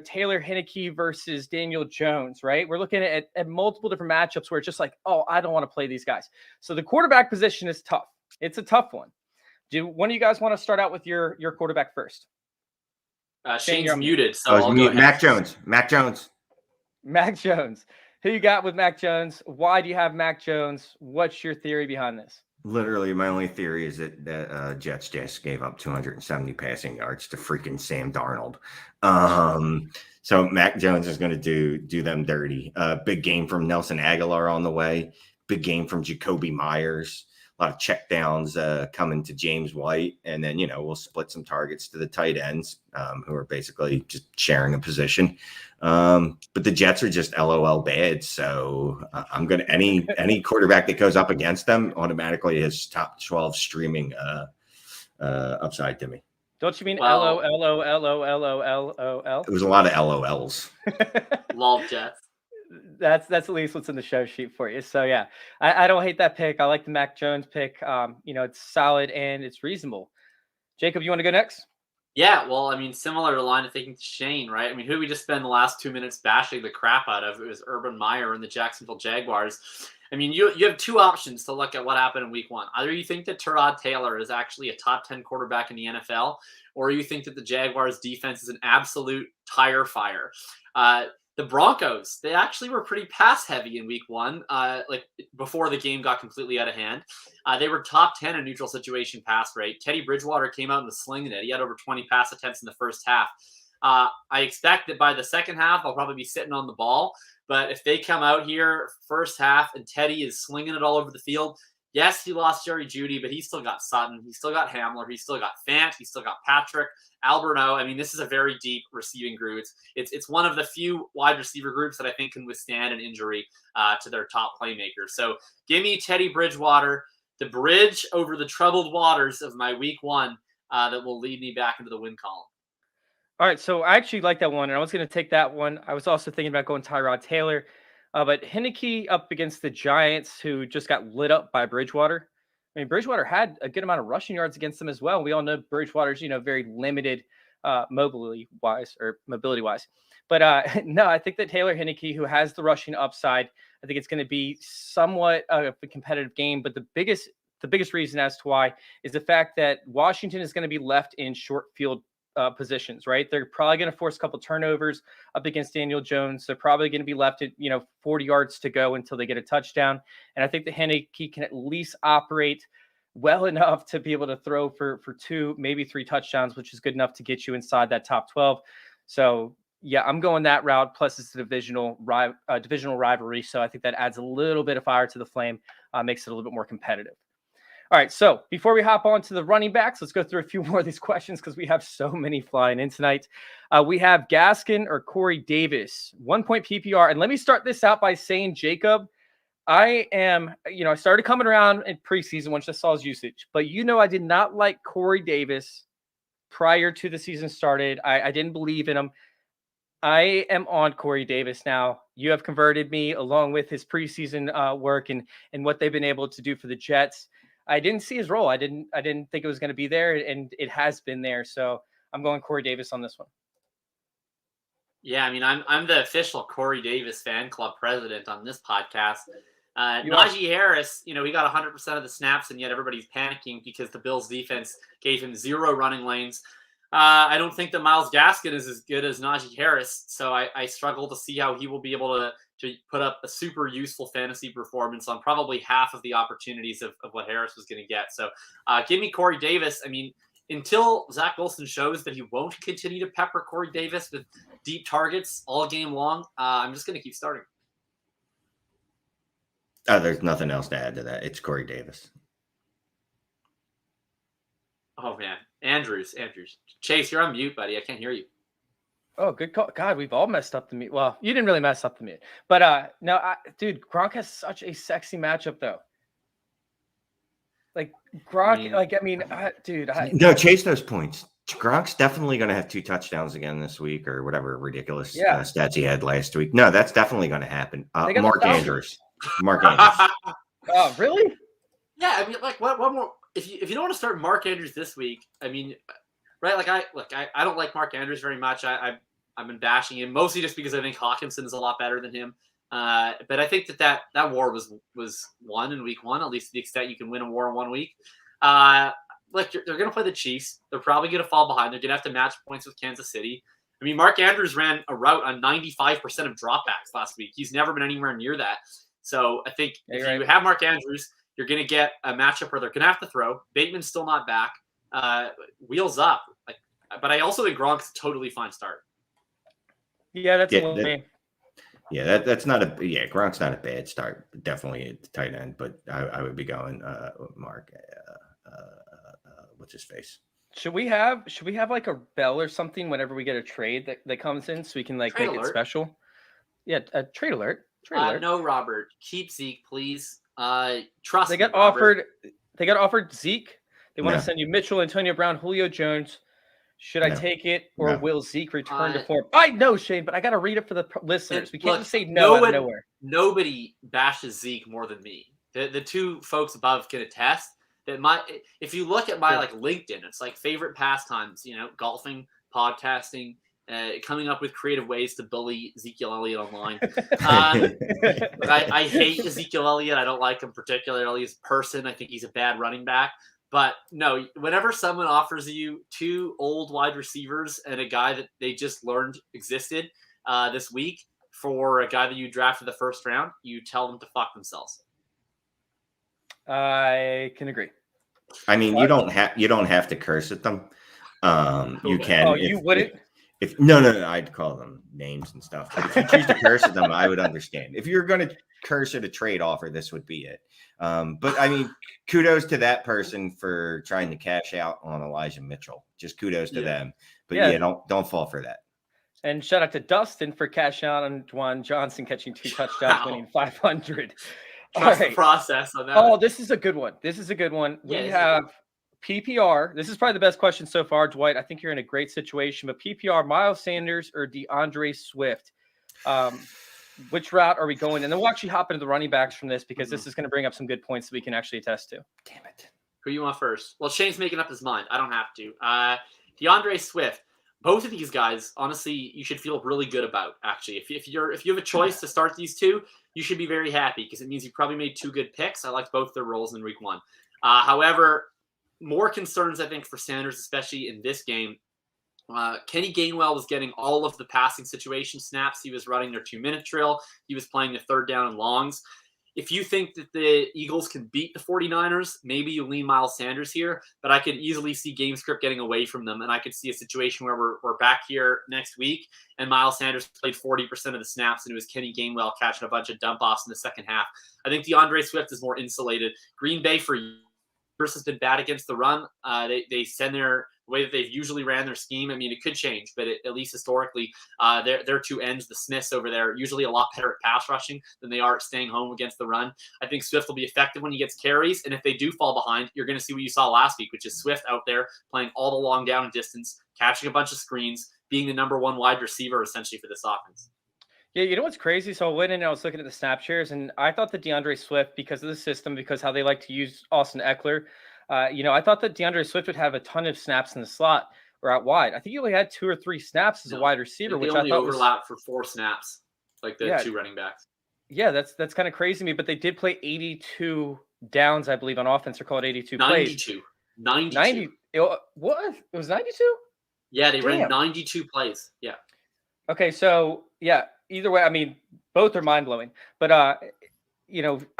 Taylor Heineke versus Daniel Jones, right? We're looking at multiple different matchups where it's just like, oh, I don't want to play these guys. So the quarterback position is tough. It's a tough one. Do one of you guys want to start out with your quarterback first? Shane's muted, so I'll go ahead. Mac Jones. Mac Jones. Who you got with Mac Jones? Why do you have Mac Jones? What's your theory behind this? Literally, my only theory is that Jets just gave up 270 passing yards to freaking Sam Darnold. So Mac Jones is going to do them dirty. Big game from Nelson Aguilar on the way. Big game from Jacoby Myers. A lot of check downs coming to James White. And then, we'll split some targets to the tight ends who are basically just sharing a position. But the Jets are just LOL bad. So I'm going to any quarterback that goes up against them automatically is top 12 streaming upside to me. Don't you mean LOL? It was a lot of LOLs. Lol Jets. That's at least what's in the show sheet for you. So yeah, I don't hate that pick. I like the Mac Jones pick. It's solid and it's reasonable. Jacob, you want to go next? Yeah, well, I mean, similar to line of thinking to Shane, right? I mean, who did we just spend the last 2 minutes bashing the crap out of? It was Urban Meyer and the Jacksonville Jaguars. I mean, you have two options to look at what happened in week one. Either you think that Tyrod Taylor is actually a top 10 quarterback in the NFL, or you think that the Jaguars defense is an absolute tire fire. The Broncos, they actually were pretty pass heavy in week one, like before the game got completely out of hand. They were top 10 in neutral situation pass rate. Teddy Bridgewater came out in the slinging it. He had over 20 pass attempts in the first half. I expect that by the second half, I'll probably be sitting on the ball. But if they come out here first half and Teddy is slinging it all over the field, yes, he lost Jerry Jeudy, but he still got Sutton. He still got Hamler. He still got Fant. He still got Patrick. Alberto. I mean, this is a very deep receiving group. It's one of the few wide receiver groups that I think can withstand an injury to their top playmakers. So give me Teddy Bridgewater, the bridge over the troubled waters of my week one that will lead me back into the win column. All right, so I actually like that one, and I was going to take that one. I was also thinking about going Tyrod Taylor, but Heineke up against the Giants, who just got lit up by Bridgewater. I mean, Bridgewater had a good amount of rushing yards against them as well. We all know Bridgewater's, very limited mobility-wise. But no, I think that Taylor Heineke, who has the rushing upside, I think it's going to be somewhat of a competitive game. But the biggest reason as to why is the fact that Washington is going to be left in short field positions, right? They're probably going to force a couple turnovers up against Daniel Jones. They're probably going to be left at, 40 yards to go until they get a touchdown. And I think that Heineke can at least operate well enough to be able to throw for 2, maybe 3 touchdowns, which is good enough to get you inside that top 12. So yeah, I'm going that route. Plus it's a divisional rivalry. So I think that adds a little bit of fire to the flame, makes it a little bit more competitive. All right, so before we hop on to the running backs, let's go through a few more of these questions because we have so many flying in tonight. We have Gaskin or Corey Davis, 1 point PPR. And let me start this out by saying, Jacob, I am, I started coming around in preseason once I saw his usage, but I did not like Corey Davis prior to the season started. I didn't believe in him. I am on Corey Davis now. You have converted me along with his preseason work and what they've been able to do for the Jets. I didn't see his role. I didn't think it was going to be there, and it has been there. So I'm going Corey Davis on this one. Yeah, I mean, I'm the official Corey Davis fan club president on this podcast. Najee Harris, he got 100% of the snaps, and yet everybody's panicking because the Bills defense gave him 0 running lanes. I don't think that Myles Gaskin is as good as Najee Harris, so I struggle to see how he will be able to put up a super useful fantasy performance on probably half of the opportunities of what Harris was going to get. So give me Corey Davis. I mean, until Zach Wilson shows that he won't continue to pepper Corey Davis with deep targets all game long, I'm just going to keep starting. There's nothing else to add to that. It's Corey Davis. Oh, man. Andrews. Chase, you're on mute, buddy. I can't hear you. Oh, good call. God, we've all messed up the mute. Well, you didn't really mess up the mute. But, no, dude, Gronk has such a sexy matchup, though. Like, Gronk, dude. No, chase those points. Gronk's definitely going to have 2 touchdowns again this week or whatever ridiculous stats he had last week. No, that's definitely going to happen. Mark Andrews. Oh, really? Yeah, I mean, like, what more? If you don't want to start Mark Andrews this week, I mean, right? Like, I don't like Mark Andrews very much. I've been bashing him mostly just because I think Hawkinson is a lot better than him. But I think that war was won in week 1, at least to the extent you can win a war in 1 week. Like, they're going to play the Chiefs. They're probably going to fall behind. They're going to have to match points with Kansas City. I mean, Mark Andrews ran a route on 95% of dropbacks last week. He's never been anywhere near that. So I think if you have Mark Andrews, you're going to get a matchup where they're going to have to throw. Bateman's still not back. Wheels up. But I also think Gronk's a totally fine start. Yeah, that's a little me. Yeah, that's not Gronk's not a bad start. Definitely at the tight end, but I would be going Mark. What's his face? Should we have like a bell or something whenever we get a trade that comes in so we can like make it special? Yeah, a trade alert. No, Robert. Keep Zeke, please. Trust they got me, Robert. They got offered Zeke. They want to send you Mitchell, Antonio Brown, Julio Jones. Should I take it, or will Zeke return to form? I know, Shane, but I got to read it for the listeners. We can't just say no out of nowhere. Nobody bashes Zeke more than me. The 2 folks above can attest that if you look at my like LinkedIn, it's like favorite pastimes, golfing, podcasting, coming up with creative ways to bully Ezekiel Elliott online. I hate Ezekiel Elliott. I don't like him particularly as a person. I think he's a bad running back. But no, whenever someone offers you 2 old wide receivers and a guy that they just learned existed this week for a guy that you drafted the first round, you tell them to fuck themselves. I can agree. I mean, you don't have to curse at them. You can. Oh, you wouldn't? No, I'd call them names and stuff. But if you choose to curse at them, I would understand. If you're going to curse at a trade offer, this would be it. But I mean, kudos to that person for trying to cash out on Elijah Mitchell. Just kudos to them. But don't fall for that. And shout out to Dustin for cashing out on Dwan Johnson catching 2 touchdowns, winning 500. Trust the process on that. Oh, this is a good one. We have PPR. This is probably the best question so far, Dwight. I think you're in a great situation. But PPR, Miles Sanders or DeAndre Swift? Which route are we going? And then we'll actually hop into the running backs from this because this is going to bring up some good points that we can actually attest to. Damn it. Who you want first? Well, Shane's making up his mind. I don't have to. DeAndre Swift. Both of these guys, honestly, you should feel really good about, actually. If you have a choice to start these 2, you should be very happy because it means you probably made 2 good picks. I liked both their roles in week 1. However, more concerns, I think, for Sanders, especially in this game. Kenny Gainwell was getting all of the passing situation snaps. He was running their 2-minute drill. He was playing the 3rd down and longs. If you think that the Eagles can beat the 49ers, maybe you lean Miles Sanders here, but I could easily see game script getting away from them, and I could see a situation where we're back here next week, and Miles Sanders played 40% of the snaps, and it was Kenny Gainwell catching a bunch of dump-offs in the second half. I think DeAndre Swift is more insulated. Green Bay for has been bad against the run. They send their way that they've usually ran their scheme. I mean, it could change, but at least historically, their two ends, the Smiths over there, are usually a lot better at pass rushing than they are at staying home against the run. I think Swift will be effective when he gets carries, and if they do fall behind, you're going to see what you saw last week, which is Swift out there playing all the long down and distance, catching a bunch of screens, being the number one wide receiver essentially for this offense. Yeah, you know what's crazy? So I went in and I was looking at the snap shares, and I thought that DeAndre Swift, because of the system, because how they like to use Austin Eckler, I thought that DeAndre Swift would have a ton of snaps in the slot or out wide. I think he only had 2 or 3 snaps as a wide receiver, which I thought overlap for 4 snaps, like the 2 running backs. Yeah, that's kind of crazy to me. But they did play 82 downs, I believe, on offense. They're called 82 plays. 92. What? It was 92? Yeah, they ran 92 plays. Yeah. Okay, so yeah. Either way, I mean, both are mind blowing. But I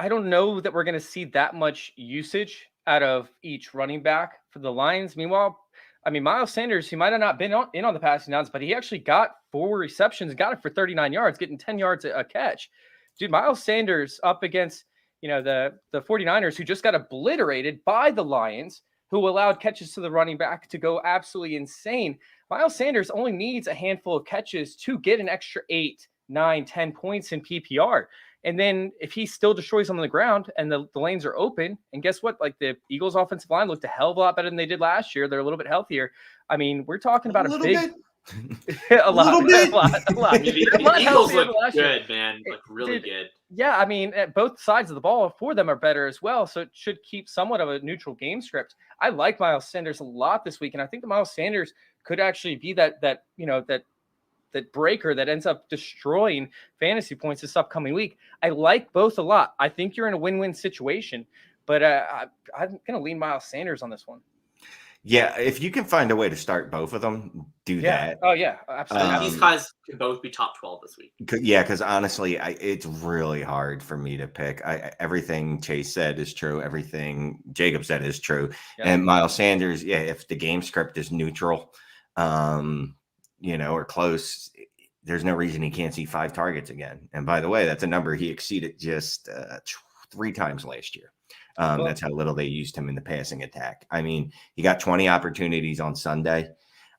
don't know that we're going to see that much usage out of each running back for the Lions. Meanwhile, I mean, Miles Sanders, he might have not been in on the passing downs, but he actually got 4 receptions, got it for 39 yards, getting 10 yards a catch. Dude, Miles Sanders up against, the 49ers, who just got obliterated by the Lions, who allowed catches to the running back to go absolutely insane. Miles Sanders only needs a handful of catches to get an extra 8, 9, 10 points in PPR. And then if he still destroys them on the ground and the lanes are open, and guess what? Like, the Eagles offensive line looked a hell of a lot better than they did last year. They're a little bit healthier. I mean, we're talking about a big a lot. The Eagles look good, man. Look really good. Yeah, I mean, both sides of the ball for them are better as well, so it should keep somewhat of a neutral game script. I like Miles Sanders a lot this week, and I think that Miles Sanders could actually be that breaker that ends up destroying fantasy points this upcoming week. I like both a lot. I think you're in a win-win situation, but I'm going to lean Miles Sanders on this one. Yeah, if you can find a way to start both of them, do that. Oh, yeah, absolutely. These guys can both be top 12 this week. Yeah, because honestly, it's really hard for me to pick. Everything Chase said is true. Everything Jakob said is true. Yeah. And Miles Sanders, if the game script is neutral, or close, there's no reason he can't see 5 targets again. And by the way, that's a number he exceeded just 3 times last year. That's how little they used him in the passing attack. I mean, he got 20 opportunities on Sunday.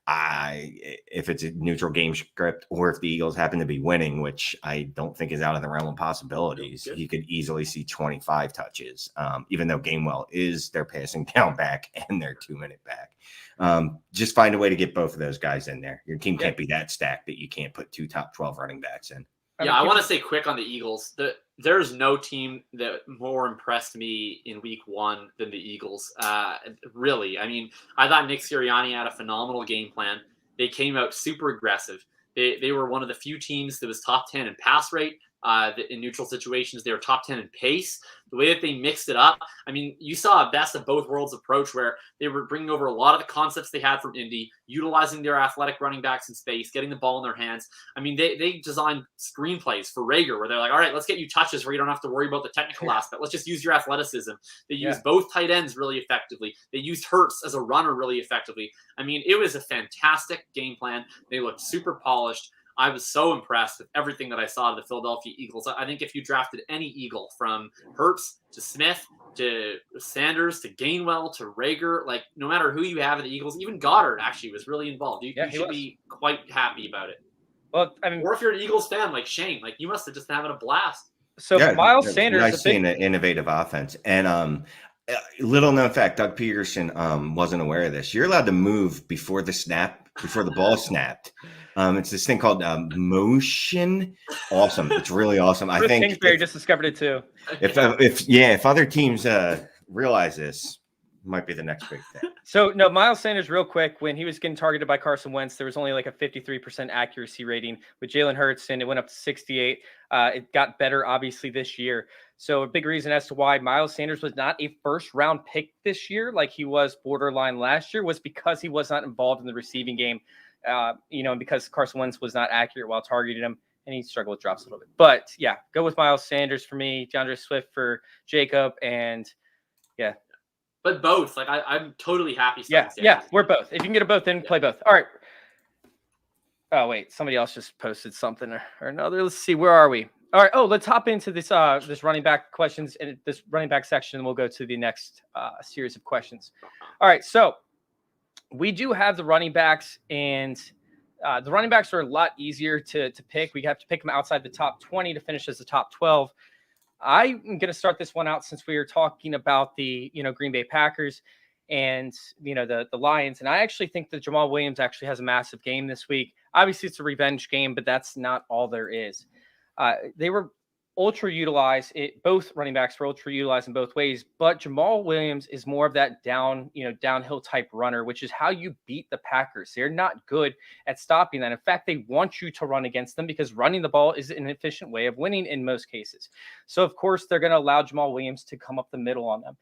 If it's a neutral game script, or if the Eagles happen to be winning, which I don't think is out of the realm of possibilities, he could easily see 25 touches, even though Gainwell is their passing down back and their 2-minute back. Just find a way to get both of those guys in there. Your team can't be that stacked that you can't put 2 top 12 running backs in. Yeah, I want to say quick on the Eagles. There's no team that more impressed me in week 1 than the Eagles. Really. I mean, I thought Nick Sirianni had a phenomenal game plan. They came out super aggressive. They were one of the few teams that was top 10 in pass rate. In neutral situations, they were top 10 in pace. The way that they mixed it up, I mean, you saw a best of both worlds approach where they were bringing over a lot of the concepts they had from Indy, utilizing their athletic running backs in space, getting the ball in their hands. I mean, they designed screenplays for Rager where they're like, all right, let's get you touches where you don't have to worry about the technical aspect. Let's just use your athleticism. They used both tight ends really effectively. They used Hurts as a runner really effectively. I mean, it was a fantastic game plan. They looked super polished. I was so impressed with everything that I saw of the Philadelphia Eagles. I think if you drafted any Eagle, from Hurts to Smith to Sanders to Gainwell to Rager, like, no matter who you have at the Eagles, even Goddard actually was really involved. You should be quite happy about it. Well, I mean, or if you're an Eagles fan like Shane, like, you must have just having a blast. So Miles Sanders, I've seen an innovative offense, and little known fact, Doug Peterson wasn't aware of this. You're allowed to move before the ball snapped. It's this thing called motion. Awesome. It's really awesome. I think Kingsbury just discovered it too. If other teams realize this, might be the next big thing. So no, Miles Sanders, real quick, when he was getting targeted by Carson Wentz, there was only like a 53% accuracy rating with Jalen Hurts, and it went up to 68. It got better obviously this year. So a big reason as to why Miles Sanders was not a first-round pick this year, like he was borderline last year, was because he was not involved in the receiving game. And because Carson Wentz was not accurate while targeting him, and he struggled with drops a little bit. But yeah, go with Miles Sanders for me, DeAndre Swift for Jakob, and yeah. But both, like, I'm totally happy. Yeah, we're both. If you can get them both, then play both. All right. Oh wait, somebody else just posted something or another. Let's see, where are we? All right. Oh, let's hop into this this running back questions and this running back section. And we'll go to the next series of questions. All right. So we do have the running backs, and the running backs are a lot easier to pick. We have to pick them outside the top 20 to finish as the top 12. I'm going to start this one out since we were talking about the Green Bay Packers and the Lions, and I actually think that Jamal Williams actually has a massive game this week. Obviously, it's a revenge game, but that's not all there is. They were ultra utilized. Both running backs were ultra utilized in both ways, but Jamal Williams is more of that downhill type runner, which is how you beat the Packers. They're not good at stopping that. In fact, they want you to run against them because running the ball is an efficient way of winning in most cases. So of course they're going to allow Jamal Williams to come up the middle on them.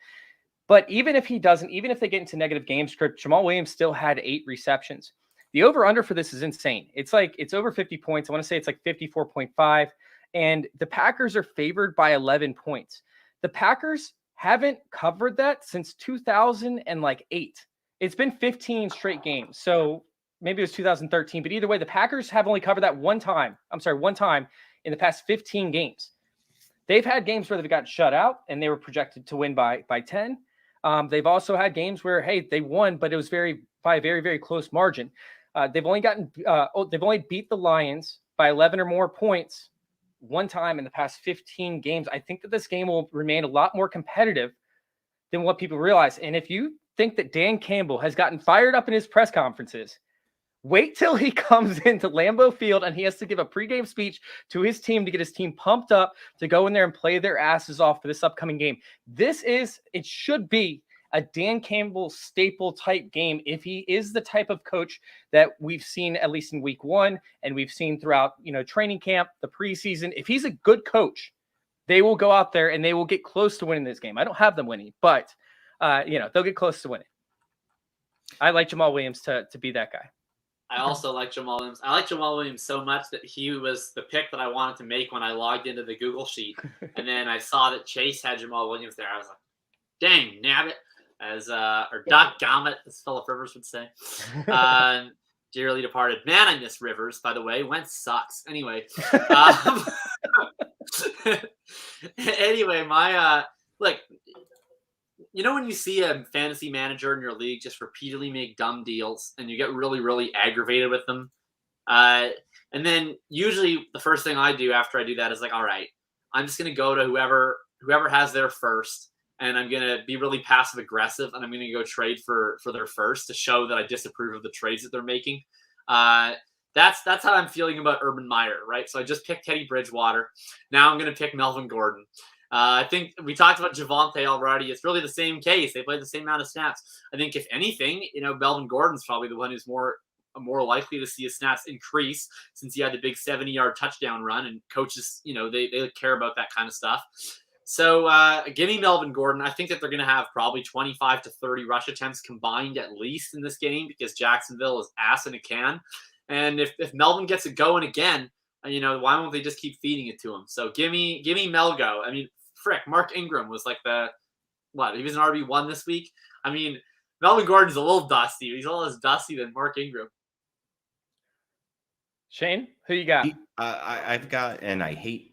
But even if he doesn't, even if they get into negative game script, Jamal Williams still had 8 receptions. The over-under for this is insane. It's over 50 points. I want to say it's like 54.5. And the Packers are favored by 11 points. The Packers haven't covered that since 2008. It's been 15 straight games. So maybe it was 2013. But either way, the Packers have only covered that one time in the past 15 games. They've had games where they've got shut out and they were projected to win by 10. They've also had games where, hey, they won, but it was by a very, very close margin. They've only beat the Lions by 11 or more points one time in the past 15 games. I think that this game will remain a lot more competitive than what people realize. And if you think that Dan Campbell has gotten fired up in his press conferences, wait till he comes into Lambeau Field and he has to give a pregame speech to his team to get his team pumped up to go in there and play their asses off for this upcoming game. It should be a Dan Campbell staple type game if he is the type of coach that we've seen at least in week 1 and we've seen throughout, training camp, the preseason. If he's a good coach, they will go out there and they will get close to winning this game. I don't have them winning, but they'll get close to winning. I like Jamal Williams to be that guy. I also like Jamal Williams. I like Jamal Williams so much that he was the pick that I wanted to make when I logged into the Google sheet. And then I saw that Chase had Jamal Williams there. I was like, dang, nabbit. Or doggone it, as Philip Rivers would say. Dearly departed. Man, I miss Rivers, by the way. Wentz sucks. Anyway. Anyway, when you see a fantasy manager in your league just repeatedly make dumb deals and you get really, really aggravated with them. And then usually the first thing I do after I do that is like, all right, I'm just going to go to whoever has their first. And I'm going to be really passive aggressive, and I'm going to go trade for their first to show that I disapprove of the trades that they're making. That's how I'm feeling about Urban Meyer, right? So I just picked Teddy Bridgewater. Now I'm going to pick Melvin Gordon. I think we talked about Javonte already. It's really the same case. They play the same amount of snaps. I think if anything, Melvin Gordon's probably the one who's more likely to see his snaps increase since he had the big 70-yard touchdown run, and coaches, they care about that kind of stuff. So give me Melvin Gordon. I think that they're going to have probably 25 to 30 rush attempts combined at least in this game because Jacksonville is ass in a can. And if Melvin gets it going again, why won't they just keep feeding it to him? So give me Melgo. I mean, frick, Mark Ingram was like he was an RB1 this week. I mean, Melvin Gordon's a little dusty. He's a little less dusty than Mark Ingram. Shane, who you got? I've got, and I hate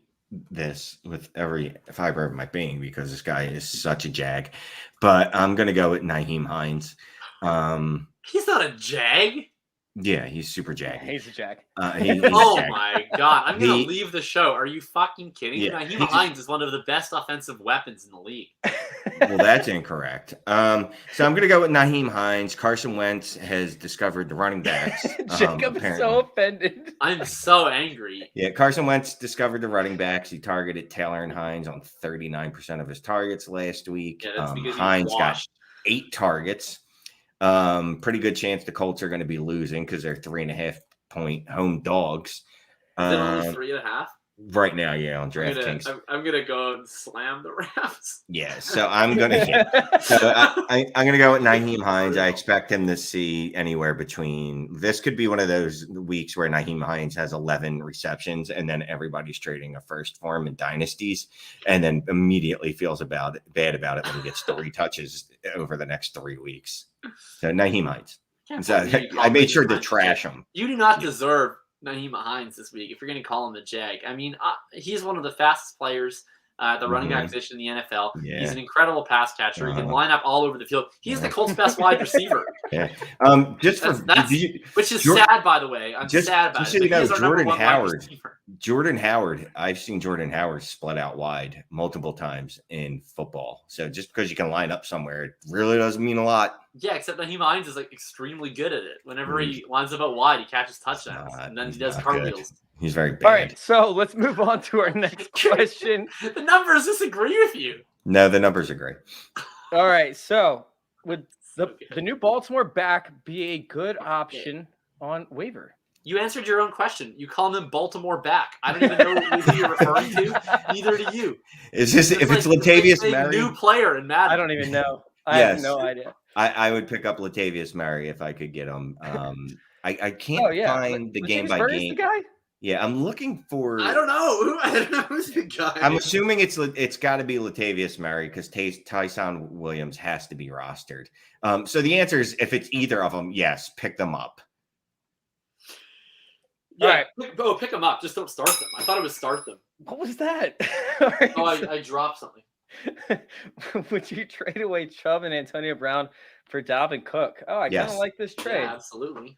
this with every fiber of my being because this guy is such a jag, but I'm gonna go with Nyheim Hines. He's not a jag. Yeah, he's super jag. He's a jag. My god, I'm gonna leave the show. Are you fucking kidding me? Yeah, Nyheim Hines is one of the best offensive weapons in the league. Well, that's incorrect. So I'm going to go with Nyheim Hines. Carson Wentz has discovered the running backs. Jakob is so offended. I'm so angry. Yeah, Carson Wentz discovered the running backs. He targeted Taylor and Hines on 39% of his targets last week. Yeah, that's because Hines got 8 targets. Pretty good chance the Colts are going to be losing because they're 3.5-point home dogs. Is it only 3.5? Right now, yeah, on DraftKings. I'm gonna go and slam the Rams. Yeah, so I'm gonna I'm gonna go with Nyheim Hines. I expect him to see anywhere between. This could be one of those weeks where Nyheim Hines has 11 receptions, and then everybody's trading a first for him in dynasties, and then immediately feels bad about it when he gets 3 touches over the next 3 weeks. So Nyheim Hines. So I made sure to trash him. You do not deserve Nyheim Hines this week, if you're going to call him the Jag. I mean, he's one of the fastest players at the running back position in the NFL. Yeah. He's an incredible pass catcher. He can line up all over the field. He's the Colts' best wide receiver. Yeah. Which is sad, by the way. I'm sad about just it. So you know, Jordan Howard, I've seen Jordan Howard split out wide multiple times in football. So just because you can line up somewhere, it really doesn't mean a lot. Yeah, except Nyheim Hines is like extremely good at it. Whenever he lines up out wide, he catches touchdowns, and then he does cartwheels. Good. He's very bad. All right, so let's move on to our next question. The numbers disagree with you. No, the numbers are great. All right, so would the new Baltimore back be a good option on waiver? You answered your own question. You call him Baltimore back. I don't even know who you're referring to. Neither do you. Is this if it's Latavius Murray? New player in Madden. I don't even know. I have no idea. I would pick up Latavius Murray if I could get him. I can't find the game by game. Yeah, I'm looking for. I don't know who's the guy. I'm assuming it's got to be Latavius Murray because Tyson Williams has to be rostered. So the answer is if it's either of them, yes, pick them up. Yeah, pick them up. Just don't start them. I thought it was start them. What was that? I dropped something. Would you trade away Chubb and Antonio Brown for Dalvin Cook? Oh, I kind of like this trade. Yeah, absolutely.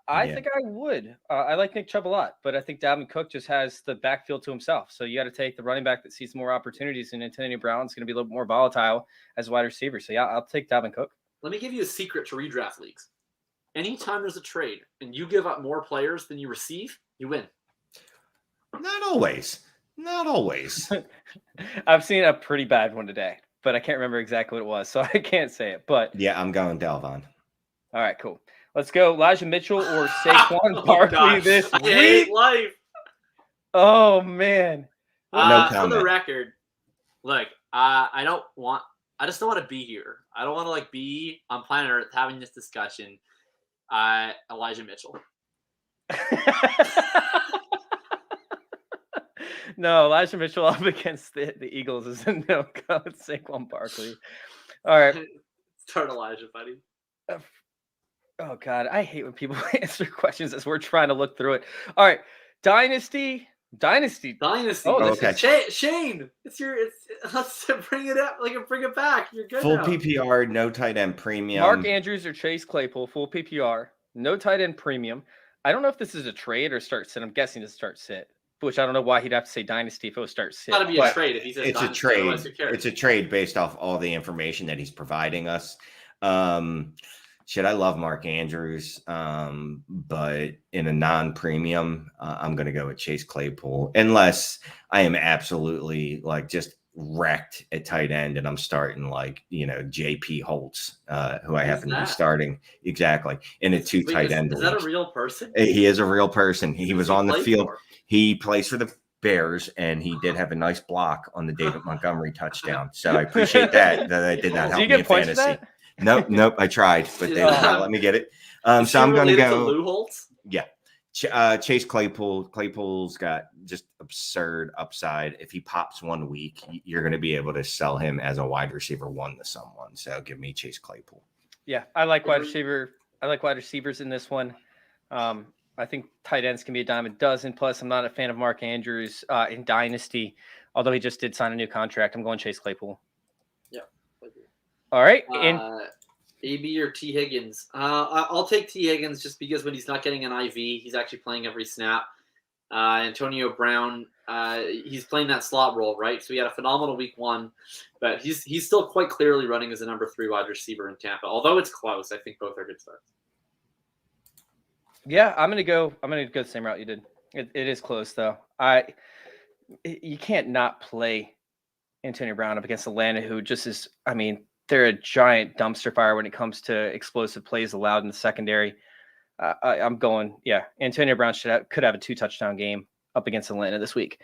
I think I would. I like Nick Chubb a lot, but I think Dalvin Cook just has the backfield to himself. So you got to take the running back that sees more opportunities, and Antonio Brown's going to be a little more volatile as a wide receiver. So yeah, I'll take Dalvin Cook. Let me give you a secret to redraft leagues. Anytime there's a trade and you give up more players than you receive, you win. Not always. Not always. I've seen a pretty bad one today, but I can't remember exactly what it was, so I can't say it. But yeah, I'm going Dalvin. All right, cool. Let's go Elijah Mitchell or Saquon Barkley this week. I hate life. Oh, man. No for the record, look, I just don't want to be here. I don't want to be on planet Earth having this discussion. Elijah Mitchell. No, Elijah Mitchell up against the Eagles is a no-go. It's Saquon Barkley. All right. Start Elijah, buddy. Oh, God. I hate when people answer questions as we're trying to look through it. All right. Dynasty. Oh, okay. Shane, let's bring it up. Bring it back. You're good Full now. PPR, no tight end premium. Mark Andrews or Chase Claypool, full PPR, no tight end premium. I don't know if this is a trade or start sit. I'm guessing it's start sit, which I don't know why he'd have to say dynasty if it was start sit. It's got to be a trade if he says it's dynasty. A trade. It's a trade based off all the information that he's providing us. I love Mark Andrews, but in a non-premium, I'm going to go with Chase Claypool unless I am absolutely just wrecked at tight end and I'm starting JP Holtz, who I happen to be starting exactly in a two tight end. Is that a real person? He is a real person. He was on the field. He plays for the Bears, and he did have a nice block on the David Montgomery touchdown. So I appreciate that I did not help me in fantasy. Nope. I tried, but they did not let me get it. So I'm going to go. Lou Holtz? Yeah. Chase Claypool. Claypool's got just absurd upside. If he pops 1 week, you're going to be able to sell him as a wide receiver 1 to someone. So give me Chase Claypool. Yeah, I like wide receiver. I like wide receivers in this one. I think tight ends can be a dime a dozen. Plus, I'm not a fan of Mark Andrews in Dynasty, although he just did sign a new contract. I'm going Chase Claypool. Yeah. All right. AB or T. Higgins. I'll take T. Higgins just because when he's not getting an IV, he's actually playing every snap. Antonio Brown, he's playing that slot role, right? So he had a phenomenal week 1, but he's still quite clearly running as a number 3 wide receiver in Tampa. Although it's close, I think both are good starts. Yeah, I'm gonna go the same route you did. It is close though. You can't not play Antonio Brown up against Atlanta, who just is. I mean, they're a giant dumpster fire when it comes to explosive plays allowed in the secondary. I'm going, Antonio Brown could have a 2-touchdown game up against Atlanta this week.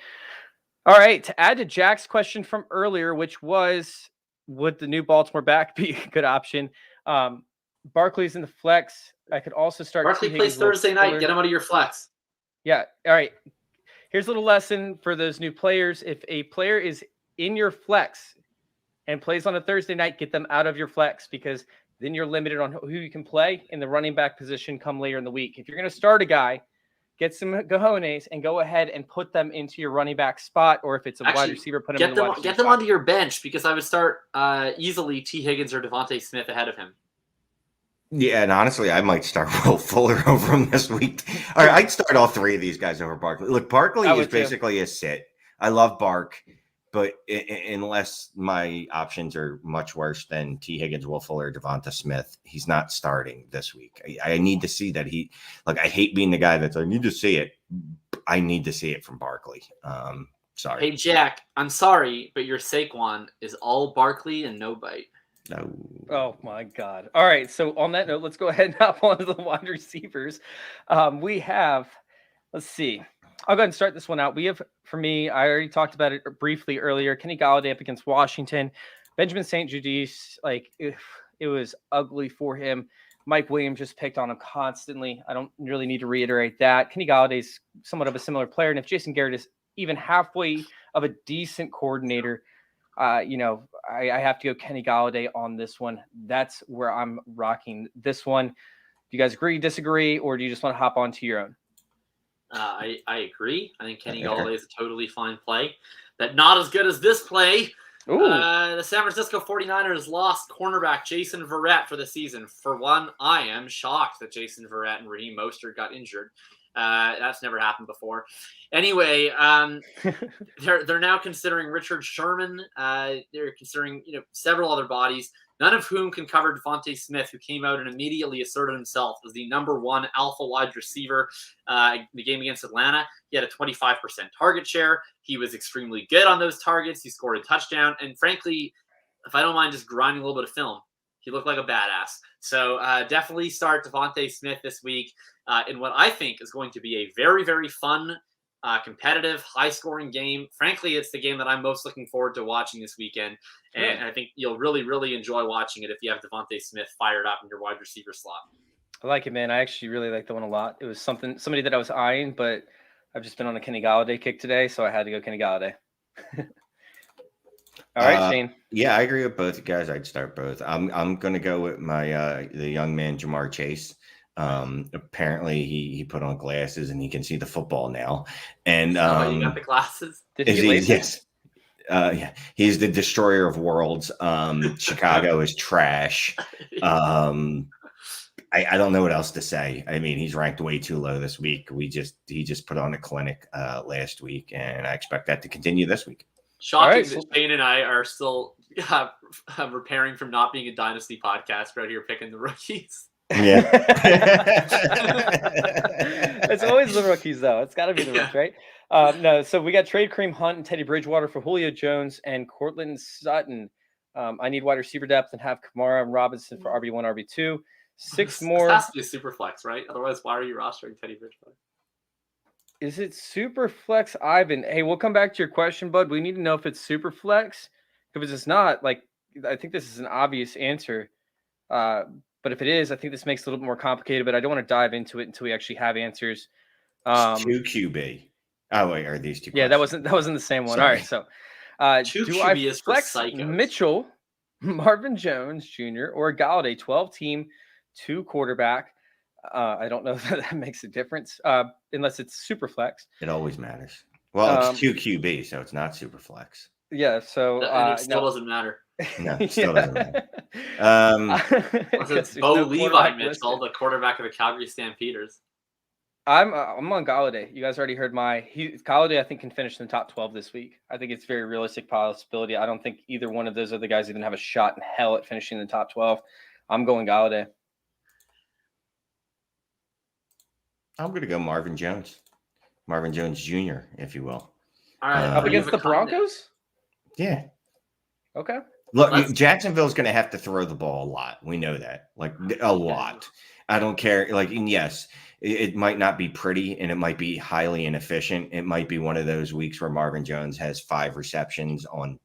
All right, to add to Jack's question from earlier, which was, would the new Baltimore back be a good option? Barkley's in the flex. I could also start. Barkley plays Thursday night. Get him out of your flex. Yeah. All right. Here's a little lesson for those new players. If a player is in your flex and plays on a Thursday night, get them out of your flex because then you're limited on who you can play in the running back position come later in the week. If you're going to start a guy, get some cojones and go ahead and put them into your running back spot, or if it's a wide receiver, put them in the wide receiver Get them spot. onto your bench, because I would start easily T. Higgins or Devontae Smith ahead of him. Yeah, and honestly, I might start Will Fuller over him this week. All right, I'd start all three of these guys over Barkley. Look, Barkley is basically a sit. I love Bark, but unless my options are much worse than T. Higgins, Will Fuller, Devonta Smith, he's not starting this week. I need to see that I hate being the guy that's, I need to see it. I need to see it from Barkley. Sorry. Hey, Jack, I'm sorry, but your Saquon is all Barkley and no bite. No. Oh my God. All right. So on that note, let's go ahead and hop on to the wide receivers. We have, let's see. I'll go ahead and start this one out. We have, for me, I already talked about it briefly earlier. Kenny Gallaudet up against Washington. Benjamin St-Juste, it was ugly for him. Mike Williams just picked on him constantly. I don't really need to reiterate that. Kenny Galladay's somewhat of a similar player. And if Jason Garrett is even halfway of a decent coordinator, I have to go Kenny Gallaudet on this one. That's where I'm rocking this one. Do you guys agree, disagree, or do you just want to hop onto your own? I agree. I think Kenny Gallaudet is a totally fine play. But not as good as this play. The San Francisco 49ers lost cornerback Jason Verrett for the season. For one, I am shocked that Jason Verrett and Raheem Mostert got injured. That's never happened before. Anyway, they're now considering Richard Sherman. They're considering several other bodies, none of whom can cover Devontae Smith, who came out and immediately asserted himself as the number one alpha wide receiver in the game against Atlanta. He had a 25% target share. He was extremely good on those targets. He scored a touchdown. And frankly, if I don't mind just grinding a little bit of film, he looked like a badass. So definitely start Devontae Smith this week in what I think is going to be a very, very fun, competitive, high-scoring game. Frankly, it's the game that I'm most looking forward to watching this weekend. And I think you'll really, really enjoy watching it if you have Devontae Smith fired up in your wide receiver slot. I like it, man. I actually really like the one a lot. It was somebody that I was eyeing, but I've just been on a Kenny Gallaudet kick today, so I had to go Kenny Gallaudet. All right, Shane. Yeah, I agree with both you guys. I'd start both. I'm going to go with my the young man Jamar Chase. Apparently he put on glasses and he can see the football now. And you got the glasses? Did he get lazy? Yes. Yeah, he's the destroyer of worlds. Chicago is trash. I don't know what else to say. I mean, he's ranked way too low this week. He just put on a clinic last week, and I expect that to continue this week. Shocking that Shane and I are still repairing from not being a dynasty podcast right here picking the rookies. Yeah. It's always the rookies, though. It's got to be the rookies, right? No, so we got trade Kareem Hunt and Teddy Bridgewater for Julio Jones and Cortland Sutton. I need wide receiver depth and have Kamara and Robinson for RB1, RB2. Six more. This has to be a super flex, right? Otherwise, why are you rostering Teddy Bridgewater? Is it super flex, Ivan? Hey, we'll come back to your question, bud. We need to know if it's super flex. If it's not, I think this is an obvious answer. But if it is, I think this makes it a little bit more complicated, but I don't want to dive into it until we actually have answers. 2 QB. Oh, wait, are these two? Yeah, that wasn't the same one. Sorry. All right, so 2 do QB I is for flex psychos. Mitchell, Marvin Jones Jr., or Gallaudet, 12-team, 2 quarterback? I don't know if that makes a difference unless it's super flex. It always matters. Well, it's 2 QB, so it's not super flex. Yeah, so it still doesn't matter. No, it still doesn't matter. It's Bo Levi Mitchell, the quarterback of the Calgary Stampeders. I'm on Gallaudet. You guys already heard Gallaudet, I think, can finish in the top 12 this week. I think it's a very realistic possibility. I don't think either one of those other guys even have a shot in hell at finishing in the top 12. I'm going Gallaudet. I'm going to go Marvin Jones Jr., if you will. All right. Up against the Broncos? Yeah. Okay. Look, Jacksonville's going to have to throw the ball a lot. We know that, a lot. I don't care. And yes, it might not be pretty and it might be highly inefficient. It might be one of those weeks where Marvin Jones has 5 receptions on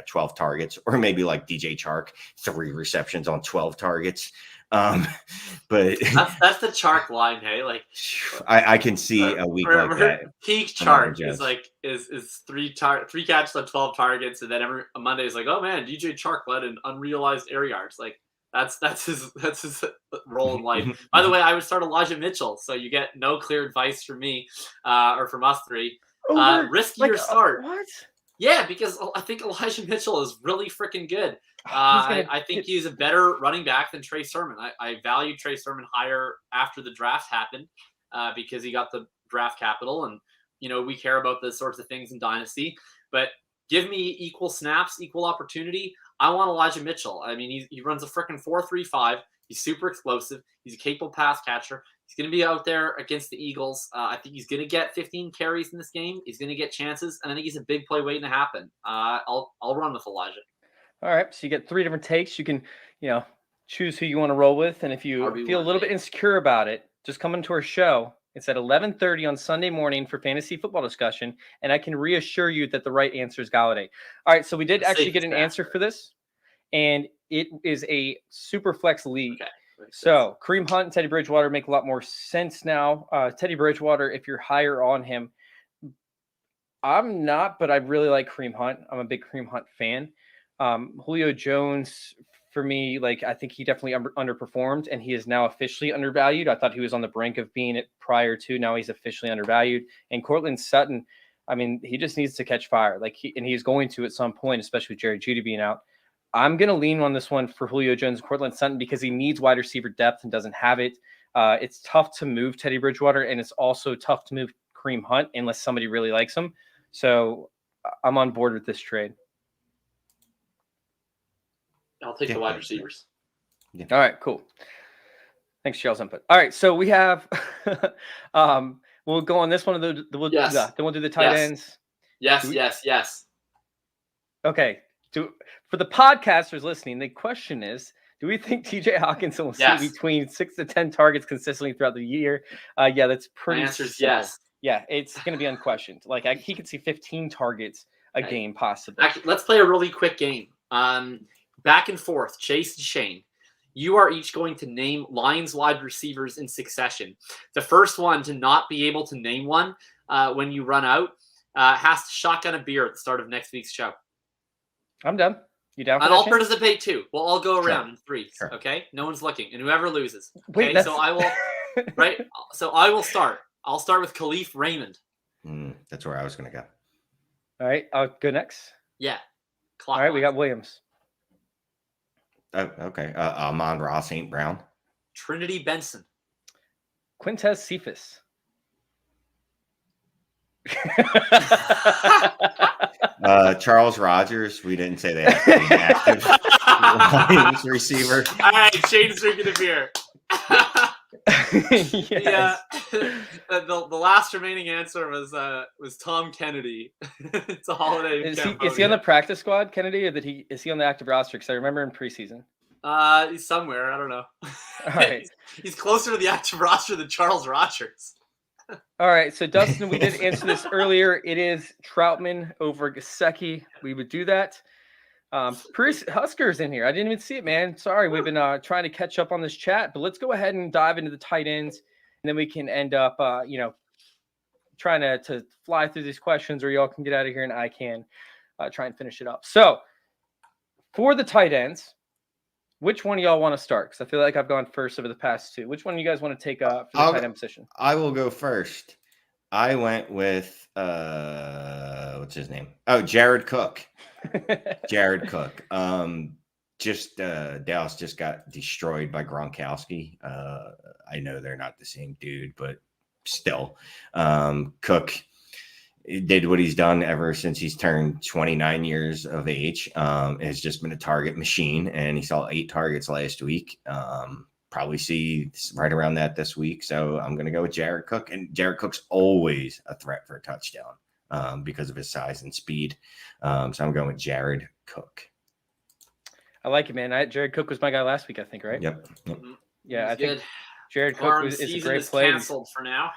12 targets, or maybe like DJ Chark, 3 receptions on 12 targets. But that's the Chark line, hey. I can see a week like that. Peak Chark is 3 catches on 12 targets, and then every Monday is like, oh man, DJ Chark led in unrealized air yards. That's his role in life. By the way, I would start Elijah Mitchell, so you get no clear advice from me or from us three. Riskier start. What? Yeah, because I think Elijah Mitchell is really freaking good. I think he's a better running back than Trey Sermon. I value Trey Sermon higher after the draft happened because he got the draft capital, and we care about those sorts of things in Dynasty. But give me equal snaps, equal opportunity. I want Elijah Mitchell. I mean, he runs a freaking 4.35. He's super explosive. He's a capable pass catcher. He's going to be out there against the Eagles. I think he's going to get 15 carries in this game. He's going to get chances, and I think he's a big play waiting to happen. I'll run with Elijah. All right, so you get 3 different takes. You can, choose who you want to roll with, and if you feel a little bit insecure about it, just come into our show. It's at 11:30 on Sunday morning for fantasy football discussion, and I can reassure you that the right answer is Gallaudet. All right, so we did actually get an answer for this, and it is a super flex league. Okay. So Kareem Hunt and Teddy Bridgewater make a lot more sense now. Teddy Bridgewater, if you're higher on him, I'm not, but I really like Kareem Hunt. I'm a big Kareem Hunt fan. Julio Jones, for me, I think he definitely underperformed, and he is now officially undervalued. I thought he was on the brink of being it prior to. Now he's officially undervalued. And Cortland Sutton, I mean, he just needs to catch fire. And he's going to at some point, especially with Jerry Jeudy being out. I'm going to lean on this one for Julio Jones and Cortland Sutton because he needs wide receiver depth and doesn't have it. It's tough to move Teddy Bridgewater, and it's also tough to move Kareem Hunt unless somebody really likes him. So I'm on board with this trade. I'll take the wide receivers. Yeah. All right, cool. Thanks for y'all's input. All right, so we have we'll go on this one. Then we'll do the tight ends. Yes. Okay. For the podcasters listening, the question is, do we think TJ Hawkinson will see between 6 to 10 targets consistently throughout the year? Yeah, that's pretty. My answer is yes. Yeah, it's going to be unquestioned. He could see 15 targets a game possibly. Actually, let's play a really quick game. Back and forth, Chase and Shane. You are each going to name Lions wide receivers in succession. The first one to not be able to name one when you run out has to shotgun a beer at the start of next week's show. I'm done. You down for and that? I'll participate too. We'll all go around in 3. Sure. Okay? No one's looking. And whoever loses. Okay, so I will right. So I will start. I'll start with Khalif Raymond. That's where I was gonna go. All right, I'll go next. Yeah. All right, we got Williams. Oh, okay. Amon-Ra St. Brown. Trinity Benson. Quintez Cephas. Charles Rogers. We didn't say they have to be active Lions receiver. All right, Shane's drinking a beer. Yes. Yeah. The last remaining answer was Tom Kennedy. It's a holiday. Is he on the practice squad, Kennedy, or is he on the active roster? Because I remember in preseason. He's somewhere. I don't know. All right. He's closer to the active roster than Charles Rogers. All right, so Dustin, we did answer this earlier. It is Troutman over Gesicki. We would do that. Huskers in here. I didn't even see it, man. Sorry, we've been trying to catch up on this chat, but let's go ahead and dive into the tight ends, and then we can end up, trying to fly through these questions, or y'all can get out of here and I can try and finish it up. So for the tight ends, which one of y'all want to start? Because I feel like I've gone first over the past 2. Which one do you guys want to take for the tight end position? I will go first. I went with what's his name? Oh, Jared Cook. Jared Cook. Dallas just got destroyed by Gronkowski. I know they're not the same dude, but still, Cook did what he's done ever since he's turned 29 years of age. Has just been a target machine, and he saw 8 targets last week. Probably see right around that this week. So I'm going to go with Jared Cook, and Jared Cook's always a threat for a touchdown because of his size and speed. So I'm going with Jared Cook. I like it, man. Jared Cook was my guy last week, I think, right? Yep. Yeah, I think good. Jared Cook is a great play. Canceled for now.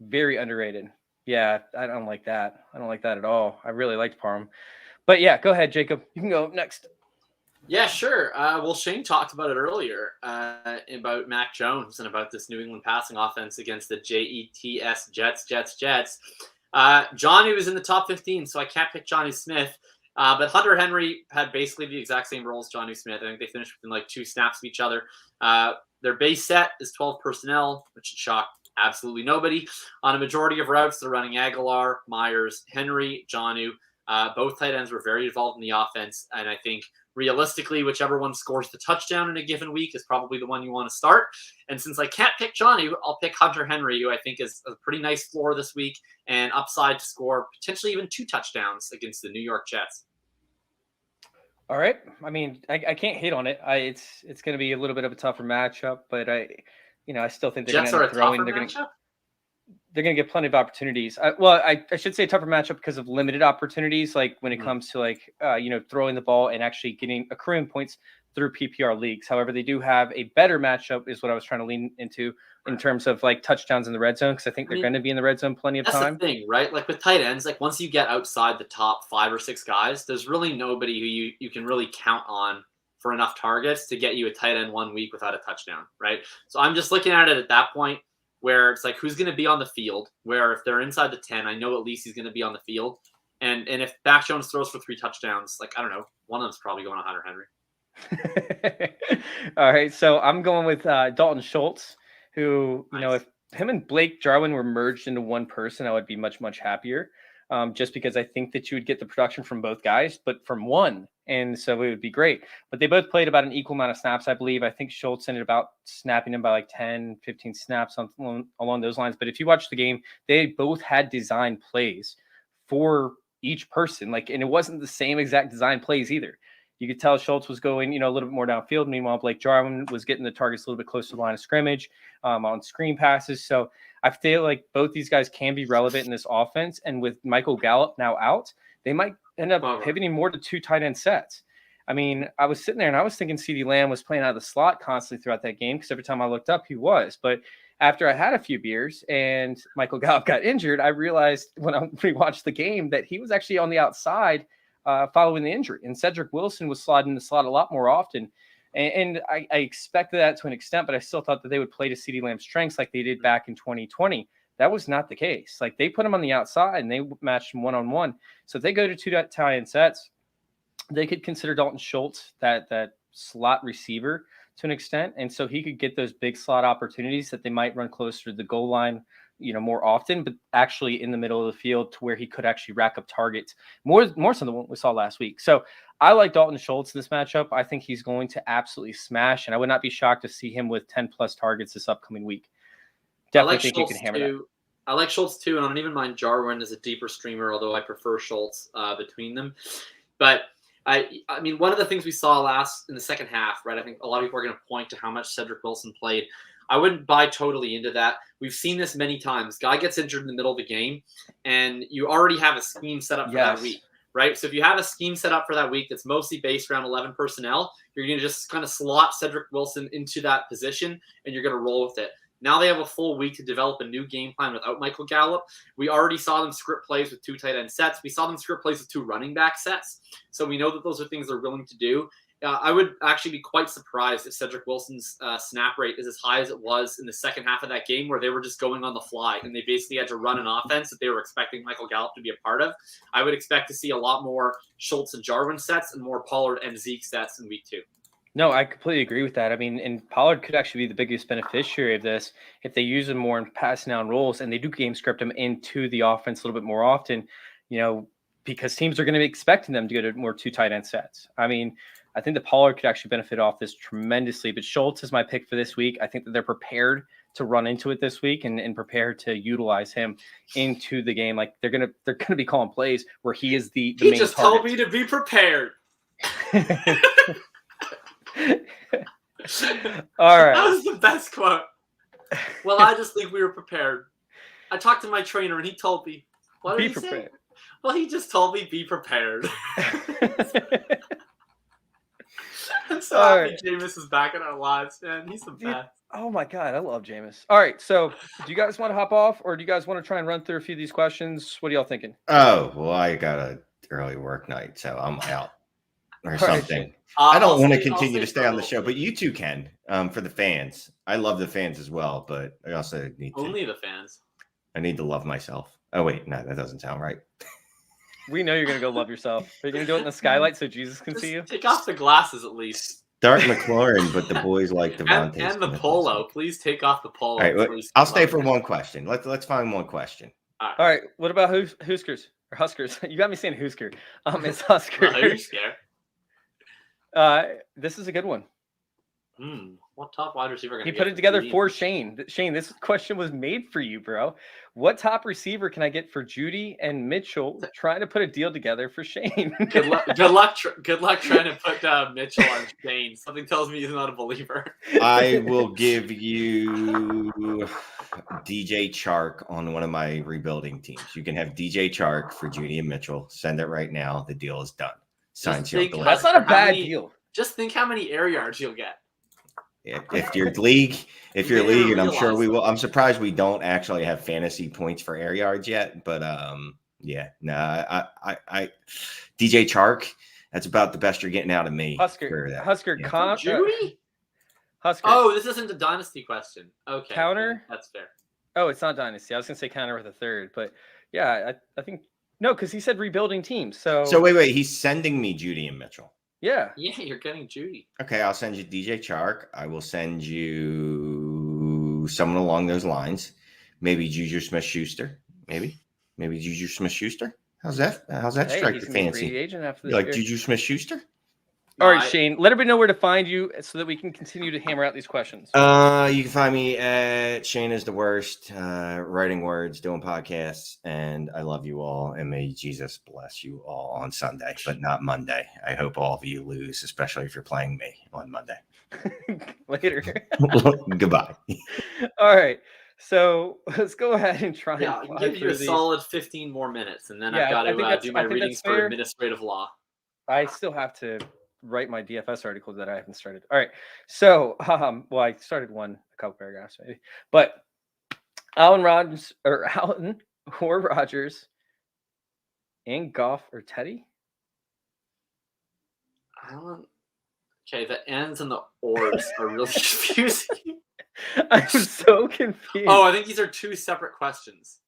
Very underrated. Yeah, I don't like that. I don't like that at all. I really liked Parham. But yeah, go ahead, Jacob. You can go next. Yeah, sure. Well, Shane talked about it earlier about Mac Jones and about this New England passing offense against the Jets. Johnny was in the top 15, so I can't pick Johnny Smith. But Hunter Henry had basically the exact same role as Jonnu Smith. I think they finished within like 2 snaps of each other. Their base set is 12 personnel, which should shock absolutely nobody. On a majority of routes, they're running Aguilar, Myers, Henry, Jonnu. Both tight ends were very involved in the offense, and I think realistically, whichever one scores the touchdown in a given week is probably the one you want to start. And since I can't pick Jonnu, I'll pick Hunter Henry, who I think is a pretty nice floor this week and upside to score potentially even 2 touchdowns against the New York Jets. All right. I mean, I can't hate on it. It's going to be a little bit of a tougher matchup, but I still think they're going to end up throwing. They're going to get plenty of opportunities. I should say tougher matchup because of limited opportunities, like when it comes to throwing the ball and actually accruing points through PPR leagues. However, they do have a better matchup is what I was trying to lean into in terms of like touchdowns in the red zone. Cause I think they're going to be in the red zone plenty of time. That's the thing, right? Like with tight ends, like once you get outside the top 5 or 6 guys, there's really nobody who you can really count on for enough targets to get you a tight end 1 week without a touchdown. Right. So I'm just looking at it at that point where it's like, who's going to be on the field, where if they're inside the 10, I know at least he's going to be on the field. And if Mac Jones throws for 3 touchdowns, like, I don't know, one of them's probably going to Hunter Henry. All right, so I'm going with Dalton Schultz, who, if him and Blake Jarwin were merged into one person, I would be much, much happier. Just because I think that you would get the production from both guys, but from one. And so it would be great. But they both played about an equal amount of snaps, I believe. I think Schultz ended about snapping him by like 10, 15 snaps along those lines. But if you watch the game, they both had design plays for each person. And it wasn't the same exact design plays either. You could tell Schultz was going, a little bit more downfield. Meanwhile, Blake Jarwin was getting the targets a little bit closer to the line of scrimmage on screen passes. So I feel like both these guys can be relevant in this offense. And with Michael Gallup now out, they might end up pivoting more to 2 tight end sets. I mean, I was sitting there and I was thinking CeeDee Lamb was playing out of the slot constantly throughout that game because every time I looked up, he was. But after I had a few beers and Michael Gallup got injured, I realized when I rewatched the game that he was actually on the outside following the injury. And Cedric Wilson was slotting in the slot a lot more often. And I expected that to an extent, but I still thought that they would play to CeeDee Lamb's strengths like they did back in 2020. That was not the case. Like they put him on the outside and they matched him one-on-one. So if they go to 2 tight end sets, they could consider Dalton Schultz that slot receiver to an extent. And so he could get those big slot opportunities that they might run closer to the goal line, more often, but actually in the middle of the field to where he could actually rack up targets more so than what we saw last week. So I like Dalton Schultz in this matchup. I think he's going to absolutely smash, and I would not be shocked to see him with 10 plus targets this upcoming week. Definitely think he can hammer that. I like Schultz too, and I don't even mind Jarwin as a deeper streamer, although I prefer Schultz between them. But I mean, one of the things we saw in the second half, right? I think a lot of people are going to point to how much Cedric Wilson played. I wouldn't buy totally into that. We've seen this many times. Guy gets injured in the middle of the game, and you already have a scheme set up for that week, right? So if you have a scheme set up for that week that's mostly based around 11 personnel, you're going to just kind of slot Cedric Wilson into that position, and you're going to roll with it. Now they have a full week to develop a new game plan without Michael Gallup. We already saw them script plays with 2 tight end sets. We saw them script plays with 2 running back sets. So we know that those are things they're willing to do. I would actually be quite surprised if Cedric Wilson's snap rate is as high as it was in the second half of that game where they were just going on the fly and they basically had to run an offense that they were expecting Michael Gallup to be a part of. I would expect to see a lot more Schultz and Jarwin sets and more Pollard and Zeke sets in week 2. No, I completely agree with that. I mean, and Pollard could actually be the biggest beneficiary of this if they use him more in passing down roles and they do game script him into the offense a little bit more often, because teams are going to be expecting them to go to more 2 tight end sets. I mean, I think that Pollard could actually benefit off this tremendously, but Schultz is my pick for this week. I think that they're prepared to run into it this week and prepared to utilize him into the game. Like they're gonna be calling plays where he is the main target. He just told me to be prepared. All right. That was the best quote. Well, I just think we were prepared. I talked to my trainer and he told me, what did he say? Well, he just told me be prepared. I'm so happy Jameis is back in our lives, man. He's the best. Oh my God, I love Jameis. All right, so do you guys want to hop off or do you guys want to try and run through a few of these questions? What are y'all thinking? Oh, well, I got an early work night, so I'm out or something. Right. I don't want to continue to stay on the show, but you two can for the fans. I love the fans as well, but I also need only the fans. I need to love myself. Oh, wait, no, that doesn't sound right. We know you're gonna go love yourself. Are you gonna do it in the skylight so Jesus can Just see you? take off the glasses at least. Start McLaurin, but the boys like Devontae. And the polo. Please take off the polo. All right, I'll stay for one question. Let's find one question. All right. What about Huskers or Huskers? You got me saying Husker. It's Husker. This is a good one. What top wide receiver? He put it together for Shane. Shane, this question was made for you, bro. What top receiver can I get for Judy and Mitchell? Trying to put a deal together for Shane. Good luck trying to put Mitchell on Shane. Something tells me he's not a believer. I will give you DJ Chark on one of my rebuilding teams. You can have DJ Chark for Judy and Mitchell. Send it right now. The deal is done. That's not a bad deal. Just think how many air yards you'll get. If your league, and I'm sure we will. I'm surprised we don't actually have fantasy points for air yards yet. But I DJ Chark, that's about the best you're getting out of me. Husker, yeah. Judy? Husker. Oh, this isn't a dynasty question. Okay, counter. That's fair. Oh, it's not dynasty. I was gonna say counter with a third, but yeah, I think no, because he said rebuilding teams. So wait, he's sending me Judy and Mitchell. Yeah, you're getting Judy. Okay, I'll send you DJ Chark. I will send you someone along those lines. Maybe Juju Smith-Schuster. Maybe Juju Smith-Schuster. How's that strike your fancy? You like Juju Smith-Schuster? All right, Shane. Let everybody know where to find you so that we can continue to hammer out these questions. You can find me at Shane is the worst, writing words, doing podcasts, and I love you all, and may Jesus bless you all on Sunday, but not Monday. I hope all of you lose, especially if you're playing me on Monday. Later. Goodbye. All right. So let's go ahead and try. Yeah, I'll give you a solid 15 more minutes, and then I've got to do my readings for administrative law. I still have to write my DFS articles that I haven't started. All right. So, I started a couple paragraphs maybe, but Allen or Rodgers and Goff or Teddy? Allen. Okay, the ends and the ors are really confusing. I'm so confused. Oh, I think these are two separate questions,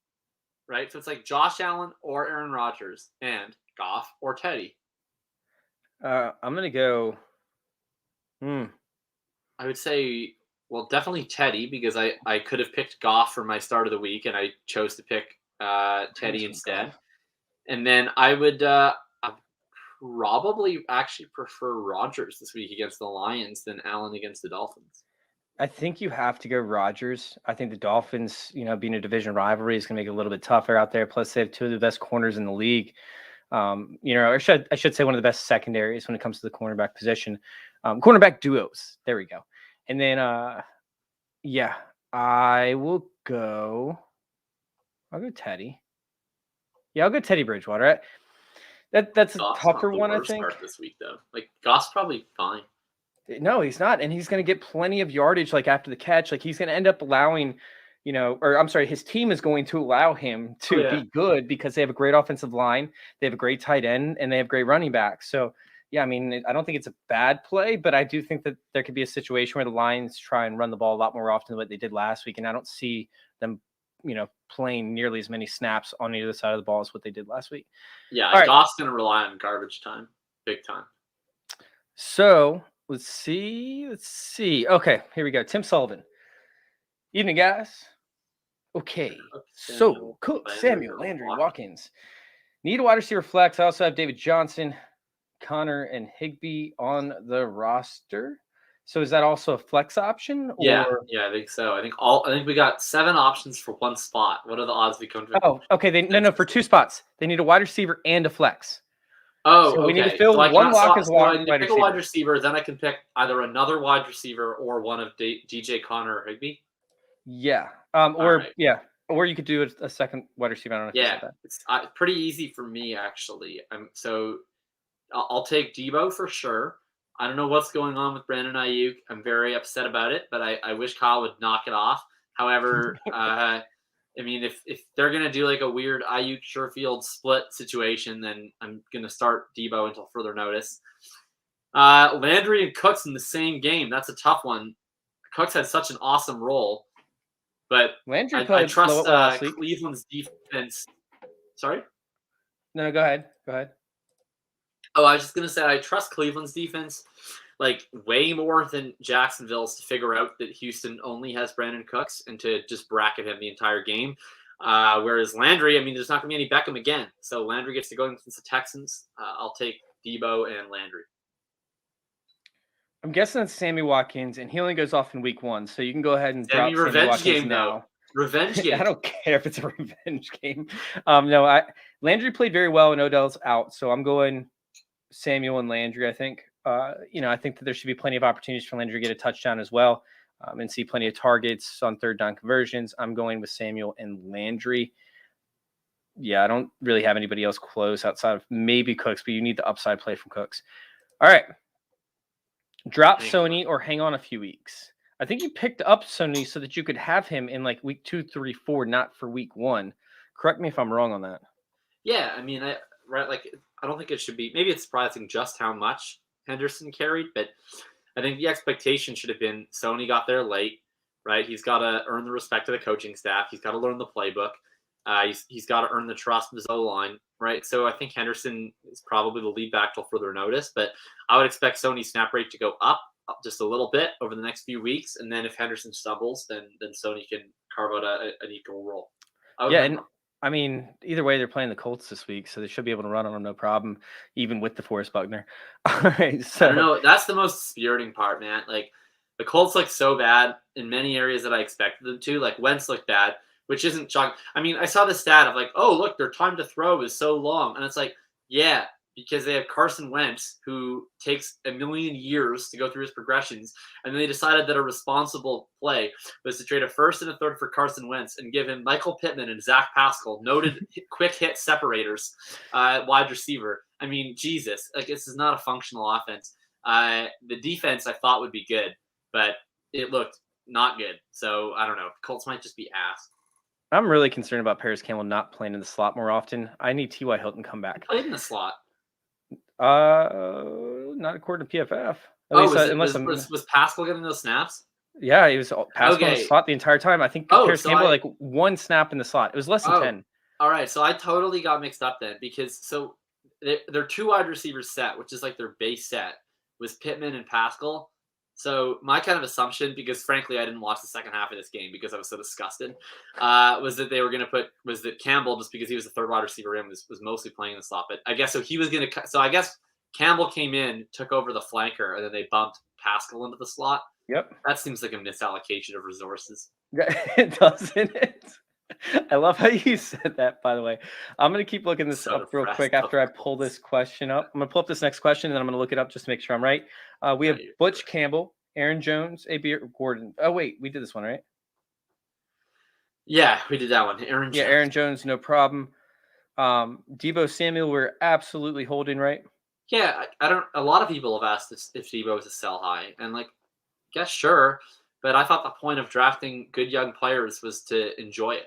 right? So it's like Josh Allen or Aaron Rodgers and Goff or Teddy. I'm going to go. I would say, well, definitely Teddy, because I could have picked Goff for my start of the week, and I chose to pick Teddy instead. And then I would probably actually prefer Rodgers this week against the Lions than Allen against the Dolphins. I think you have to go Rodgers. I think the Dolphins, being a division rivalry, is going to make it a little bit tougher out there. Plus, they have two of the best corners in the league. I should say one of the best secondaries when it comes to the cornerback position, cornerback duos. There we go. And then, I'll go Teddy. Yeah, I'll go Teddy Bridgewater. That's a tougher one, I think. This week, though, like Goff's probably fine. No, he's not, and he's going to get plenty of yardage, like after the catch. Like he's going to end up allowing. His team is going to allow him to be good because they have a great offensive line, they have a great tight end, and they have great running backs. So, I don't think it's a bad play, but I do think that there could be a situation where the Lions try and run the ball a lot more often than what they did last week, and I don't see them, playing nearly as many snaps on either side of the ball as what they did last week. Yeah, right. Goff's going to rely on garbage time, big time. So, let's see. Okay, here we go. Tim Sullivan. Evening, guys. Okay, so Cook, Samuel, Landry, Watkins. Need a wide receiver flex. I also have David Johnson, Connor, and Higbee on the roster. So is that also a flex option? Or... Yeah, I think so. I think we got 7 options for one spot. What are the odds we come to? Oh, okay. No, for 2 spots. They need a wide receiver and a flex. Oh, so okay. We need to fill one lock as wide receiver. Pick a wide receiver, then I can pick either another wide receiver or one of DJ, Connor, or Higbee. Yeah. Or you could do a second wide receiver. I don't know. Yeah, it's pretty easy for me actually. So I'll take Debo for sure. I don't know what's going on with Brandon Ayuk. I'm very upset about it, but I wish Kyle would knock it off. However, if they're gonna do like a weird Ayuk Sherfield split situation, then I'm gonna start Debo until further notice. Landry and Cooks in the same game. That's a tough one. Cooks had such an awesome role. But Landry I trust Cleveland's defense. Sorry? No, go ahead. Go ahead. Oh, I was just gonna say I trust Cleveland's defense like way more than Jacksonville's to figure out that Houston only has Brandon Cooks and to just bracket him the entire game. Whereas Landry, I mean, there's not gonna be any Beckham again, so Landry gets to go against the Texans. I'll take Debo and Landry. I'm guessing it's Sammy Watkins, and he only goes off in week 1, so you can go ahead and drop Sammy revenge Watkins game now. though. Revenge game. I don't care if it's a revenge game. No, Landry played very well, and Odell's out, so I'm going Samuel and Landry. I think, I think that there should be plenty of opportunities for Landry to get a touchdown as well, and see plenty of targets on third down conversions. I'm going with Samuel and Landry. Yeah, I don't really have anybody else close outside of maybe Cooks, but you need the upside play from Cooks. All right. Drop Sony or hang on a few weeks. I think you picked up Sony so that you could have him in like week 2, 3, 4, not for week 1. Correct me if I'm wrong on that. Yeah, I mean, I don't think it should be. Maybe it's surprising just how much Henderson carried, but I think the expectation should have been Sony got there late, right? He's got to earn the respect of the coaching staff. He's got to learn the playbook. He's got to earn the trust of his O-line, right? So I think Henderson is probably the lead back till further notice, but I would expect Sony's snap rate to go up just a little bit over the next few weeks, and then if Henderson stumbles, then Sony can carve out an equal role. Yeah, and I mean, either way, they're playing the Colts this week, so they should be able to run on them no problem, even with DeForest Buckner. All right, so I don't know. That's the most dispiriting part, man. Like, the Colts look so bad in many areas that I expected them to. Like, Wentz looked bad, which isn't shocking. I mean, I saw the stat of like, oh, look, their time to throw is so long. And it's like, yeah, because they have Carson Wentz, who takes a million years to go through his progressions. And then they decided that a responsible play was to trade a first and a third for Carson Wentz and give him Michael Pittman and Zach Pascal, noted quick hit separators, wide receiver. I mean, Jesus, like, this is not a functional offense. The defense I thought would be good, but it looked not good. So I don't know. Colts might just be ass. I'm really concerned about Paris Campbell not playing in the slot more often. I need T.Y. Hilton come back. He played in the slot. Not according to PFF. Was Pascal getting those snaps? Yeah, he was Pascal in the slot the entire time. I think Paris Campbell like one snap in the slot. It was less than 10. All right, so I totally got mixed up then because their two wide receivers set, which is like their base set, was Pittman and Pascal. So my kind of assumption, because frankly I didn't watch the second half of this game because I was so disgusted, was that they were going to was that Campbell, just because he was the third wide receiver in, was mostly playing in the slot. But I guess so he was going to. So I guess Campbell came in, took over the flanker, and then they bumped Pascal into the slot. Yep, that seems like a misallocation of resources. It doesn't it? I love how you said that, by the way. I'm going to keep looking this up real quick after I pull this question up. I'm going to pull up this next question, and then I'm going to look it up just to make sure I'm right. We have Butch Campbell, Aaron Jones, A.B. Gordon. Oh, wait. We did this one, right? Yeah, we did that one. Aaron Jones. Yeah, Aaron Jones, no problem. Deebo Samuel, we're absolutely holding, right? Yeah, a lot of people have asked if Deebo is a sell high. And, like, guess sure. But I thought the point of drafting good young players was to enjoy it.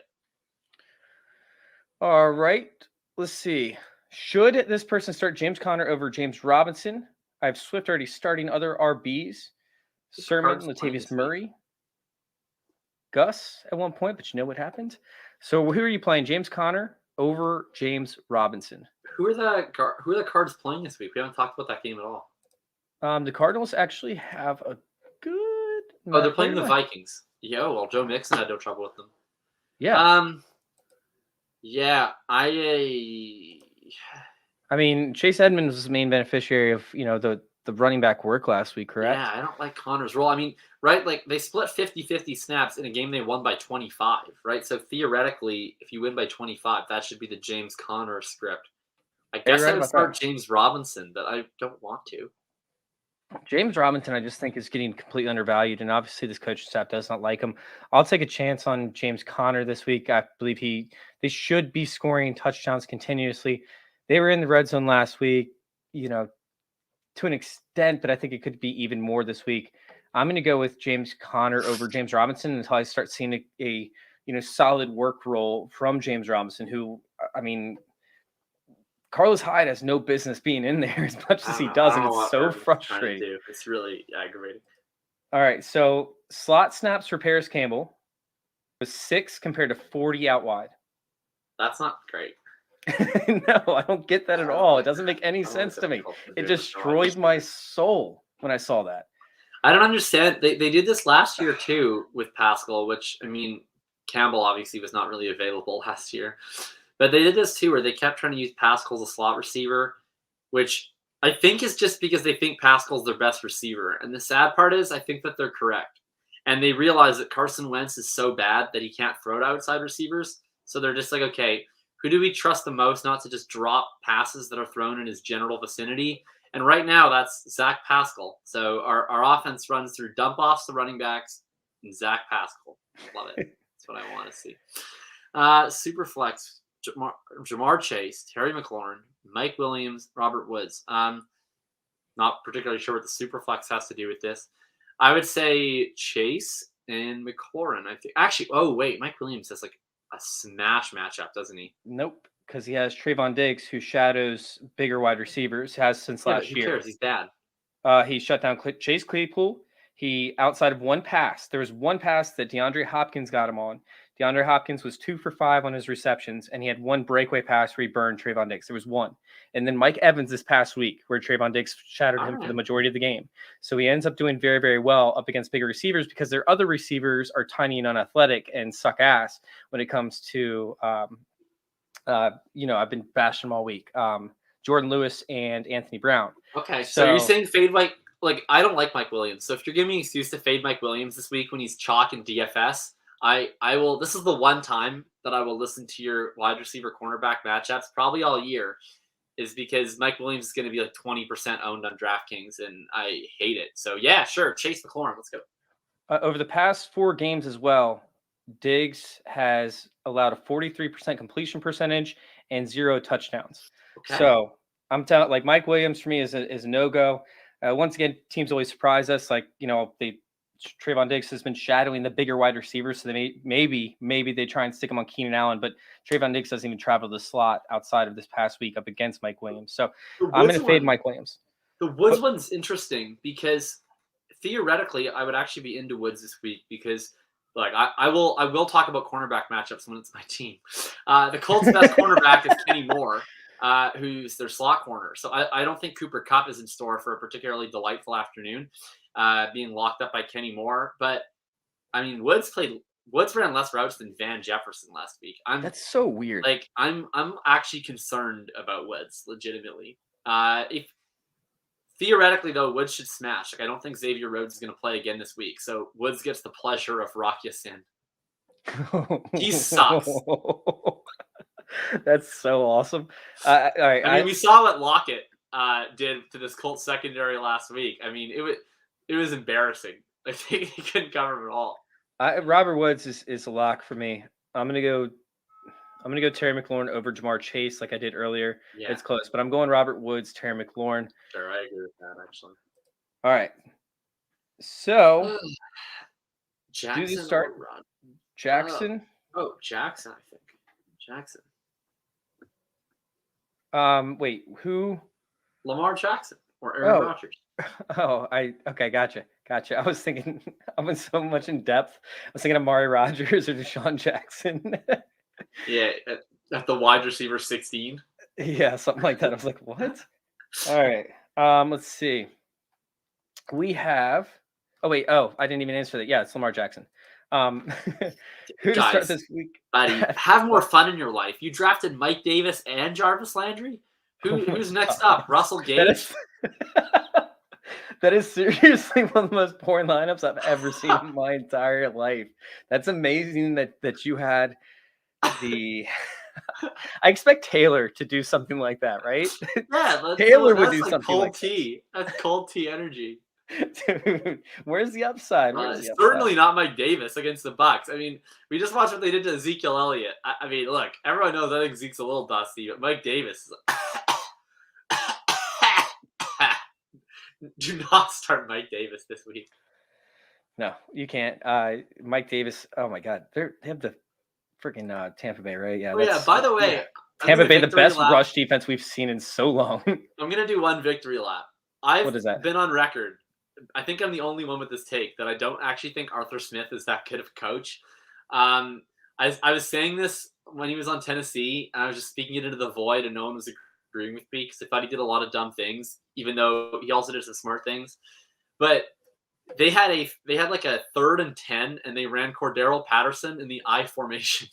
All right. Let's see. Should this person start James Conner over James Robinson? I have Swift already starting other RBs. Sermon, Latavius Murray. Gus at one point, but you know what happened? So who are you playing? James Conner over James Robinson. Who are the Cards playing this week? We haven't talked about that game at all. The Cardinals actually have a good... Oh, they're playing the Vikings. Well, Joe Mixon had no trouble with them. Yeah. Yeah, I mean, Chase Edmonds was the main beneficiary of, the running back work last week, correct? Yeah, I don't like Connor's role. I mean, right, like they split 50-50 snaps in a game they won by 25, right? So theoretically, if you win by 25, that should be the James Conner script. I guess I would start James Robinson, but I don't want to. James Robinson, I just think, is getting completely undervalued, and obviously this coaching staff does not like him. I'll take a chance on James Conner this week. I believe they should be scoring touchdowns continuously. They were in the red zone last week, to an extent, but I think it could be even more this week. I'm going to go with James Conner over James Robinson until I start seeing a solid work role from James Robinson, who, I mean, Carlos Hyde has no business being in there as much as he does, and it's so frustrating. It's really aggravating. All right, so slot snaps for Paris Campbell was 6 compared to 40 out wide. That's not great. No, I don't get that at all. It doesn't make any sense to me. It destroyed my soul when I saw that. I don't understand. They did this last year too with Pascal, which, I mean, Campbell obviously was not really available last year. But they did this too where they kept trying to use Pascal as a slot receiver, which I think is just because they think Pascal's their best receiver. And the sad part is I think that they're correct. And they realize that Carson Wentz is so bad that he can't throw to outside receivers. So they're just like, okay, who do we trust the most not to just drop passes that are thrown in his general vicinity? And right now, that's Zach Pascal. So our offense runs through dump-offs to running backs and Zach Pascal. Love it. That's what I want to see. Superflex, Jamar Chase, Terry McLaurin, Mike Williams, Robert Woods. Not particularly sure what the Superflex has to do with this. I would say Chase and McLaurin. I think actually. Oh wait, Mike Williams has like a smash matchup, doesn't he? Nope, because he has Trayvon Diggs, who shadows bigger wide receivers. Has since last who year. Cares? He's bad. He shut down Chase Claypool. He outside of one pass. There was one pass that DeAndre Hopkins got him on. DeAndre Hopkins was 2 for 5 on his receptions, and he had one breakaway pass where he burned Trayvon Diggs. There was one. And then Mike Evans this past week, where Trayvon Diggs shadowed him for the majority of the game. So he ends up doing very, very well up against bigger receivers because their other receivers are tiny and unathletic and suck ass when it comes to, I've been bashing them all week. Jordan Lewis and Anthony Brown. Okay, so you're saying fade Mike? Like, I don't like Mike Williams. So if you're giving me an excuse to fade Mike Williams this week when he's chalk in DFS, I will. This is the one time that I will listen to your wide receiver cornerback matchups probably all year, is because Mike Williams is going to be like 20% owned on DraftKings, and I hate it. So yeah, sure, Chase McLaurin. Let's go. Over the past 4 games as well, Diggs has allowed a 43% completion percentage and 0 touchdowns. Okay. So I'm telling, like, Mike Williams for me is a no-go. Once again, teams always surprise us. Like, Trayvon Diggs has been shadowing the bigger wide receivers, so they maybe they try and stick him on Keenan Allen, but Trayvon Diggs doesn't even travel the slot outside of this past week up against Mike Williams. So I'm going to fade Mike Williams. The Woods one's interesting because theoretically I would actually be into Woods this week because, like, I will talk about cornerback matchups when it's my team. The Colts' best cornerback is Kenny Moore, who's their slot corner. So I don't think Cooper Kupp is in store for a particularly delightful afternoon, being locked up by Kenny Moore. But I mean, Woods ran less routes than Van Jefferson last week. That's so weird. Like, I'm actually concerned about Woods, legitimately. If theoretically though, Woods should smash. Like, I don't think Xavier Rhodes is going to play again this week, so Woods gets the pleasure of Rock Ya-Sin. He sucks. That's so awesome. All right. I mean, we saw what Lockett did to this Colts secondary last week. I mean, it was embarrassing. I think he couldn't cover him at all. Robert Woods is a lock for me. I'm gonna go Terry McLaurin over Jamar Chase like I did earlier. Yeah. It's close, but I'm going Robert Woods, Terry McLaurin. Sure, I agree with that actually. All right. So Jackson, do you start Jackson? Jackson, I think. Jackson. Wait, who? Lamar Jackson or Aaron Rodgers. Okay, gotcha. I was thinking, I was so much in depth. I was thinking Amari Rodgers or Deshaun Jackson. Yeah, at the wide receiver 16. Yeah, something like that. I was like, what? All right. Let's see. We have. I didn't even answer that. Yeah, it's Lamar Jackson. Who to start this week? Buddy, have more fun in your life. You drafted Mike Davis and Jarvis Landry. Who's next up? Russell Gage. That is seriously one of the most boring lineups I've ever seen in my entire life. That's amazing that you had the. I expect Taylor to do something like that, right? Yeah, Taylor would do something cold like tea. That's cold tea energy. Dude, where's the upside? Certainly not Mike Davis against the Bucks. I mean, we just watched what they did to Ezekiel Elliott. I mean, look, everyone knows I think Zeke's a little dusty, but Mike Davis is. Do not start Mike Davis this week. No, you can't. Mike Davis. Oh my God, they have the freaking Tampa Bay, right? Yeah. Oh, yeah. By the way, Tampa Bay, the best rush defense we've seen in so long. I'm gonna do one victory lap. What is that? Been on record. I think I'm the only one with this take that I don't actually think Arthur Smith is that good of a coach. I was saying this when he was on Tennessee, and I was just speaking it into the void, and no one was agreeing with me because I thought he did a lot of dumb things, even though he also did some smart things. But they had like a 3rd and 10, and they ran Cordero Patterson in the I formation.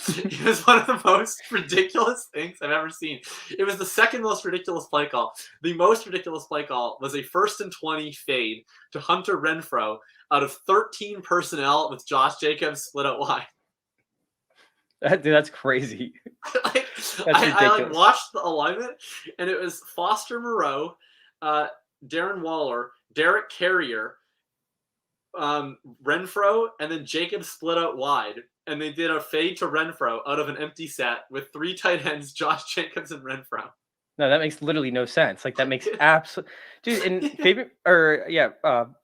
It was one of the most ridiculous things I've ever seen. It was the second most ridiculous play call. The most ridiculous play call was a 1st and 20 fade to Hunter Renfrow out of 13 personnel with Josh Jacobs split out wide. Dude, that's crazy. I watched the alignment, and it was Foster Moreau, Darren Waller, Derek Carrier, Renfrow, and then Jacob split out wide. And they did a fade to Renfrow out of an empty set with 3 tight ends, Josh Jacobs and Renfrow. No, that makes literally no sense. Like that makes absolute dude. And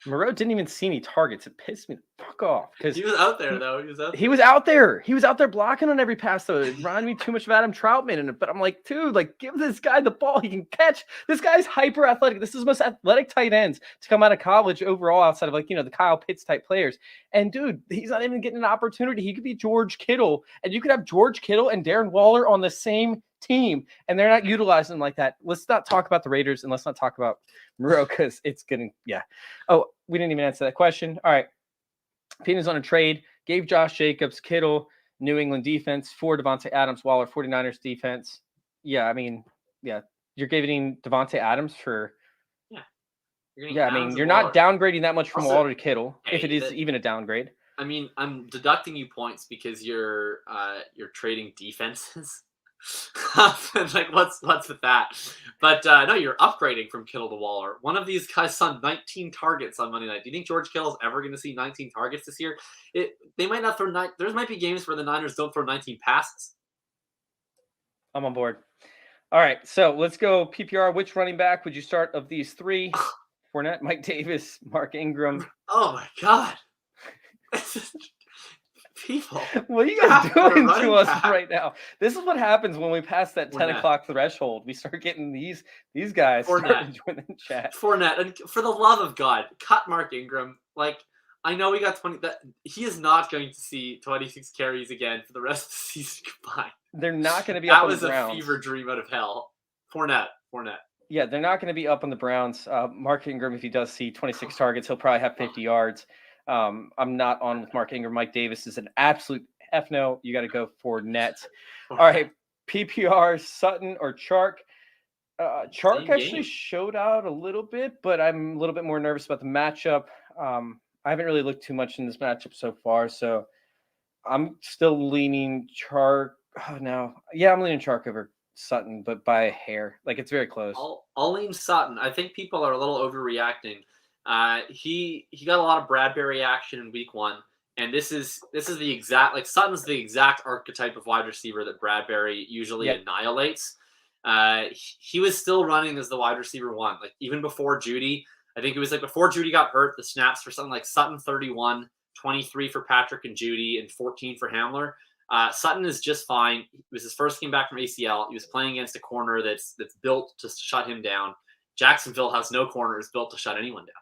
Moreau didn't even see any targets. It pissed me the fuck off because he was out there though. He was out there. He was out there blocking on every pass. Though it reminded me too much of Adam Troutman. But I'm like, dude, like give this guy the ball. He can catch. This guy's hyper athletic. This is the most athletic tight ends to come out of college overall, outside of the Kyle Pitts type players. And dude, he's not even getting an opportunity. He could be George Kittle, and you could have George Kittle and Darren Waller on the same team, and they're not utilizing them like that. Let's not talk about the Raiders, and let's not talk about Moreau because it's getting Oh, we didn't even answer that question. All right, opinions on a trade. Gave Josh Jacobs, Kittle, New England defense for Devontae Adams, Waller, 49ers defense. You're giving Devontae Adams for you're not downgrading that much from Waller to Kittle, if it is even a downgrade. I mean, I'm deducting you points because you're trading defenses. Like what's with that? But no, you're upgrading from Kittle to Waller. One of these guys saw 19 targets on Monday night. Do you think George Kittle's ever going to see 19 targets this year? They might not throw there might be games where the Niners don't throw 19 passes. I'm on board. All right, so let's go PPR. Which running back would you start of these 3? Fournette, Mike Davis, Mark Ingram. Oh my God. People. What are you guys doing to us right now? This is what happens when we pass that 10 o'clock threshold. We start getting these guys starting to join the chat. Fournette, and for the love of God, cut Mark Ingram. Like, I know we got 20. He is not going to see 26 carries again for the rest of the season combined. They're not going to be up on the Browns. That was a fever dream out of hell. Fournette. Yeah, they're not going to be up on the Browns. Mark Ingram, if he does see 26 targets, he'll probably have 50 yards. I'm not on with Mark Ingram. Mike Davis is an absolute F no. You got to go for net. All right, PPR, Sutton or Chark. Chark actually showed out a little bit, but I'm a little bit more nervous about the matchup. I haven't really looked too much in this matchup so far, so I'm still leaning Chark. Oh, no. Yeah, I'm leaning Chark over Sutton, but by a hair. Like, it's very close. I'll lean Sutton. I think people are a little overreacting. He got a lot of Bradbury action in week 1, and this is the exact Sutton's the exact archetype of wide receiver that Bradbury usually annihilates. He was still running as the wide receiver 1, like even before Judy. I think it was like before Judy got hurt, the snaps for something like Sutton 31, 23 for Patrick and Judy, and 14 for Hamler. Sutton is just fine. It was his first game back from ACL. He was playing against a corner that's built to shut him down. Jacksonville has no corners built to shut anyone down.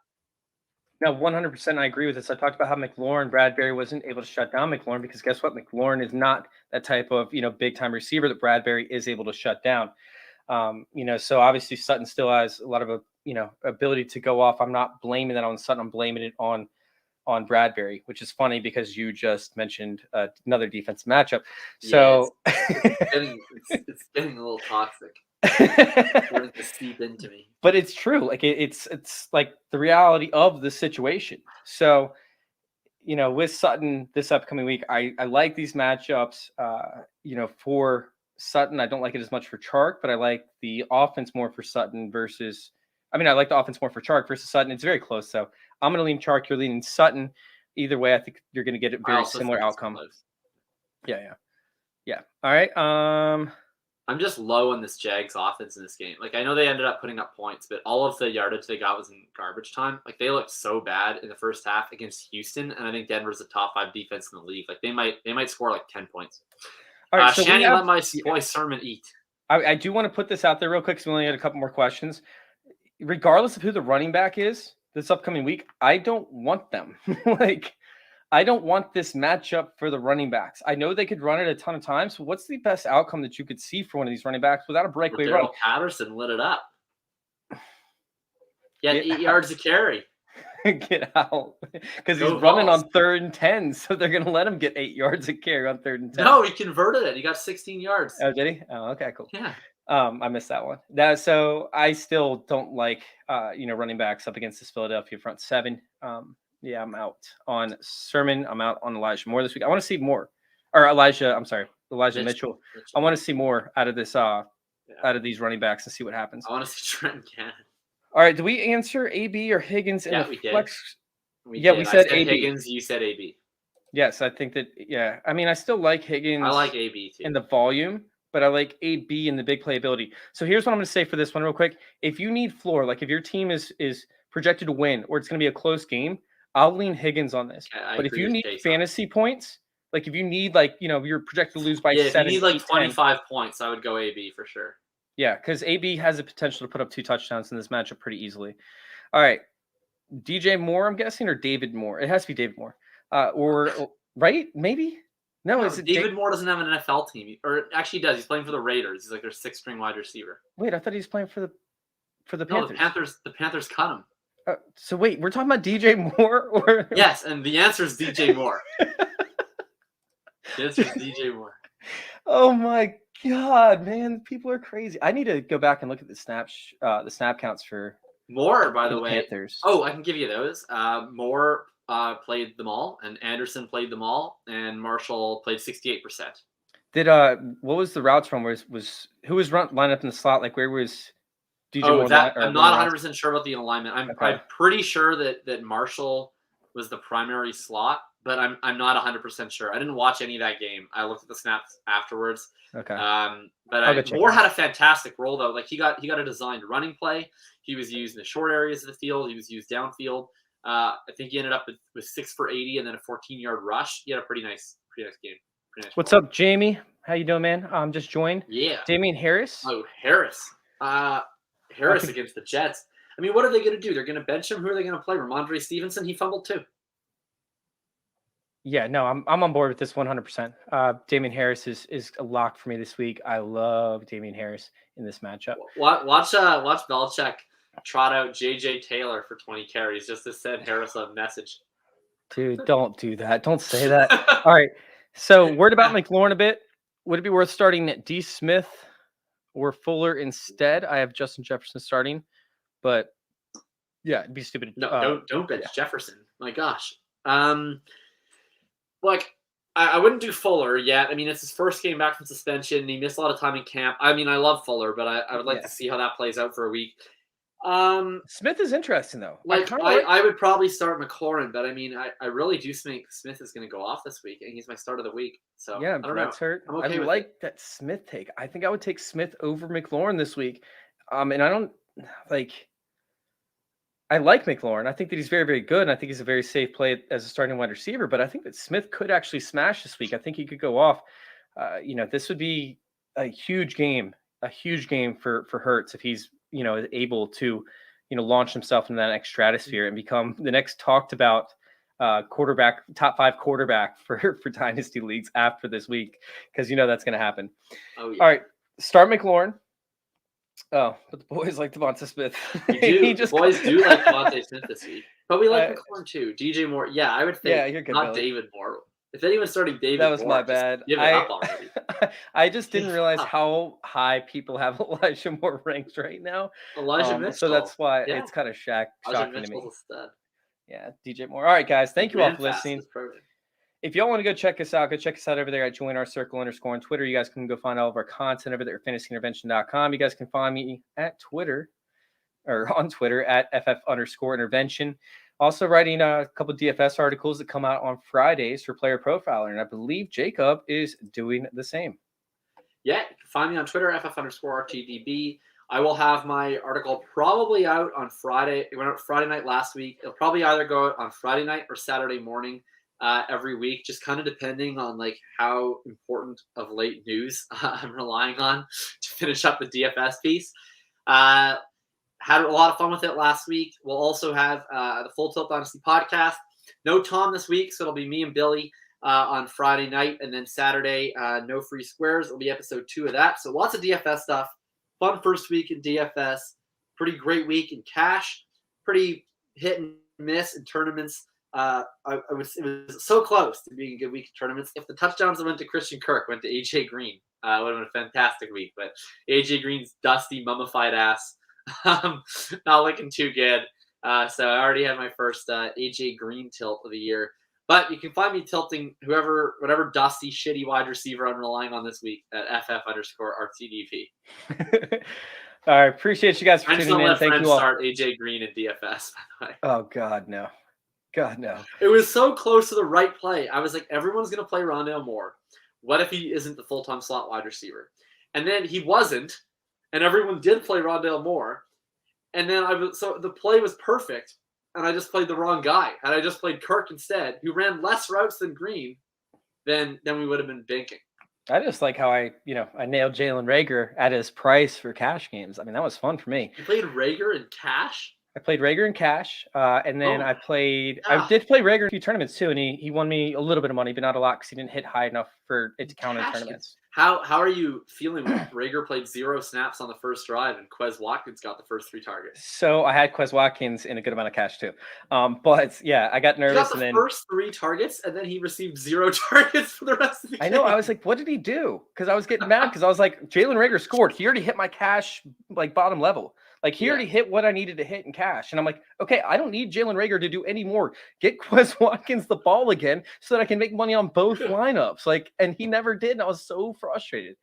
No, 100%. I agree with this. I talked about how Bradbury wasn't able to shut down McLaurin because guess what? McLaurin is not that type of, big time receiver that Bradbury is able to shut down. So obviously Sutton still has a lot of, ability to go off. I'm not blaming that on Sutton. I'm blaming it on Bradbury, which is funny because you just mentioned another defense matchup. So it's getting a little toxic. To seep into me. But it's true. Like it's like the reality of the situation. So, with Sutton this upcoming week, I like these matchups. For Sutton, I don't like it as much for Chark, but I like the offense more for Sutton versus. I like the offense more for Chark versus Sutton. It's very close. So I'm going to lean Chark. You're leaning Sutton. Either way, I think you're going to get a very similar outcome. Yeah. All right. I'm just low on this Jags offense in this game. Like, I know they ended up putting up points, but all of the yardage they got was in garbage time. Like, they looked so bad in the first half against Houston, and I think Denver's the top 5 defense in the league. Like, they might score like 10 points. All right, so Shannon, let my boy Sermon eat. I do want to put this out there real quick because we only had a couple more questions. Regardless of who the running back is this upcoming week, I don't want them. I don't want this matchup for the running backs. I know they could run it a ton of times. But what's the best outcome that you could see for one of these running backs without a breakaway run? Daryl Patterson lit it up. Get 8 yards of carry. Get out. Because he's running on 3rd and 10, so they're going to let him get 8 yards of carry on 3rd and 10. No, he converted it. He got 16 yards. Oh, did he? Oh, okay, cool. Yeah. I missed that one. So I still don't like, running backs up against this Philadelphia front seven. Yeah, I'm out on Sermon. I'm out on Elijah Moore this week. I want to see more. Or Elijah Mitchell. I want to see more out of this, out of these running backs and see what happens. I want to see Trent Cannon. All right, do we answer AB or Higgins in the flex? We said AB. Higgins, you said AB. Yes, I think that, yeah. I mean, I still like Higgins. I like AB too. In the volume, but I like AB in the big playability. So here's what I'm going to say for this one real quick. If you need floor, like if your team is projected to win or it's going to be a close game, I'll lean Higgins on this. But if you need fantasy points, like if you need you're projected to lose by 7, if you need 25 points, I would go AB for sure. Yeah, because AB has the potential to put up 2 touchdowns in this matchup pretty easily. All right. DJ Moore, I'm guessing, or David Moore? It has to be David Moore. Right? Maybe? No, is it David Moore doesn't have an NFL team. Or actually he does. He's playing for the Raiders. He's like their 6th-string wide receiver. Wait, I thought he was playing for the Panthers. No, the Panthers cut him. So wait, we're talking about DJ Moore? Or yes, and the answer is DJ Moore. The answer is DJ Moore. Oh my God, man, people are crazy. I need to go back and look at the snap counts for Moore, by the way. Panthers. Oh, I can give you those. Moore played them all, and Anderson played them all, and Marshall played 68%. Did what was the routes from? Who was lined up in the slot? Like where was DJ Moore? I'm not 100% sure about the alignment. I'm pretty sure that Marshall was the primary slot, but I'm not 100% sure. I didn't watch any of that game. I looked at the snaps afterwards. Okay. But Moore had a fantastic role though. Like he got a designed running play. He was used in the short areas of the field. He was used downfield. I think he ended up with 6 for 80 and then a 14-yard rush. He had a pretty nice game. What's up, Jamie? How you doing, man? Just joined. Yeah. Damian Harris. Oh, Harris. Harris against the Jets. I mean, what are they going to do? They're going to bench him. Who are they going to play? Ramondre Stevenson. He fumbled too. Yeah, no, I'm on board with this 100%. Damian Harris is a lock for me this week. I love Damian Harris in this matchup. Watch Belichick trot out J.J. Taylor for 20 carries just to send Harris a message. Dude, don't do that. Don't say that. All right. So, word about McLaurin a bit. Would it be worth starting D. Smith or Fuller instead? I have Justin Jefferson starting, but yeah, it'd be stupid. No, don't bench Jefferson. My gosh. I wouldn't do Fuller yet. I mean, it's his first game back from suspension. He missed a lot of time in camp. I mean, I love Fuller, but I would like to see how that plays out for a week. Smith is interesting though. I would probably start McLaurin, but I mean, I really do think Smith is going to go off this week, and he's my start of the week. So yeah, I don't know. Hurt. I'm okay with like that Smith take. I think I would take Smith over McLaurin this week. And I don't like. I like McLaurin. I think that he's very, very good, and I think he's a very safe play as a starting wide receiver. But I think that Smith could actually smash this week. I think he could go off. This would be a huge game for Hurts if he's able to launch himself in that next stratosphere and become the next talked about quarterback, top 5 quarterback for dynasty leagues after this week, because that's going to happen. Oh, yeah. All right, start McLaurin. Oh, but the boys like Devonta Smith. The boys do like Devonta Smith this week. But we like McLaurin too. DJ Moore. Yeah, I would think you're good, not Billy. David Moore. If anyone's starting David Moore, that was Moore, my bad. Give it up already. I just didn't realize how high people have Elijah Moore ranked right now. Elijah Mitchell. So that's why it's kind of shocking to me. A stud. Yeah, DJ Moore. All right, guys. Thank you all for listening. If y'all want to go check us out over there at Join Our Circle _ on Twitter. You guys can go find all of our content over there at fantasyintervention.com. You guys can find me at Twitter at FF_intervention. Also writing a couple of DFS articles that come out on Fridays for Player Profiler. And I believe Jakob is doing the same. Yeah, you can find me on Twitter, FF_RTDB. I will have my article probably out on Friday. It went out Friday night last week. It'll probably either go out on Friday night or Saturday morning. Every week, just kind of depending on how important of late news I'm relying on to finish up the DFS piece. Had a lot of fun with it last week. We'll also have the Full Tilt Dynasty podcast No Tom this week, so it'll be me and Billy on Friday night, and then Saturday, no free squares. It'll be episode 2 of that. So lots of DFS stuff. Fun first week in DFS. Pretty great week in cash. Pretty hit and miss in tournaments. It was so close to being a good week in tournaments. If the touchdowns that went to Christian Kirk went to AJ Green, it would have been a fantastic week. But AJ Green's dusty, mummified ass, not looking too good. So I already had my first AJ Green tilt of the year. But you can find me tilting whatever dusty, shitty wide receiver I'm relying on this week at FF_RTDP. All right, appreciate you guys for tuning in. Thank you all. Start AJ Green in DFS, by the way. Oh God, no. God, no. It was so close to the right play. I was like, everyone's going to play Rondale Moore. What if he isn't the full-time slot wide receiver? And then he wasn't, and everyone did play Rondale Moore. And then so the play was perfect, and I just played the wrong guy. Had I just played Kirk instead, who ran less routes than Green, then we would have been banking. I just like how I nailed Jalen Reagor at his price for cash games. I mean, that was fun for me. You played Reagor in cash? I played Reagor in cash, and then I did play Reagor in a few tournaments too, and he won me a little bit of money, but not a lot because he didn't hit high enough for it to count in tournaments. How are you feeling when Reagor played 0 snaps on the first drive and Quez Watkins got the first 3 targets? So I had Quez Watkins in a good amount of cash too. But yeah, I got nervous. He got the first 3 targets and then he received 0 targets for the rest of the game. I know. I was like, what did he do? Because I was getting mad because I was like, Jalen Reagor scored. He already hit my cash like bottom level. Like he already hit what I needed to hit in cash. And I'm like, okay, I don't need Jalen Reagor to do any more. Get Quez Watkins the ball again so that I can make money on both lineups. Like, and he never did. And I was so frustrated.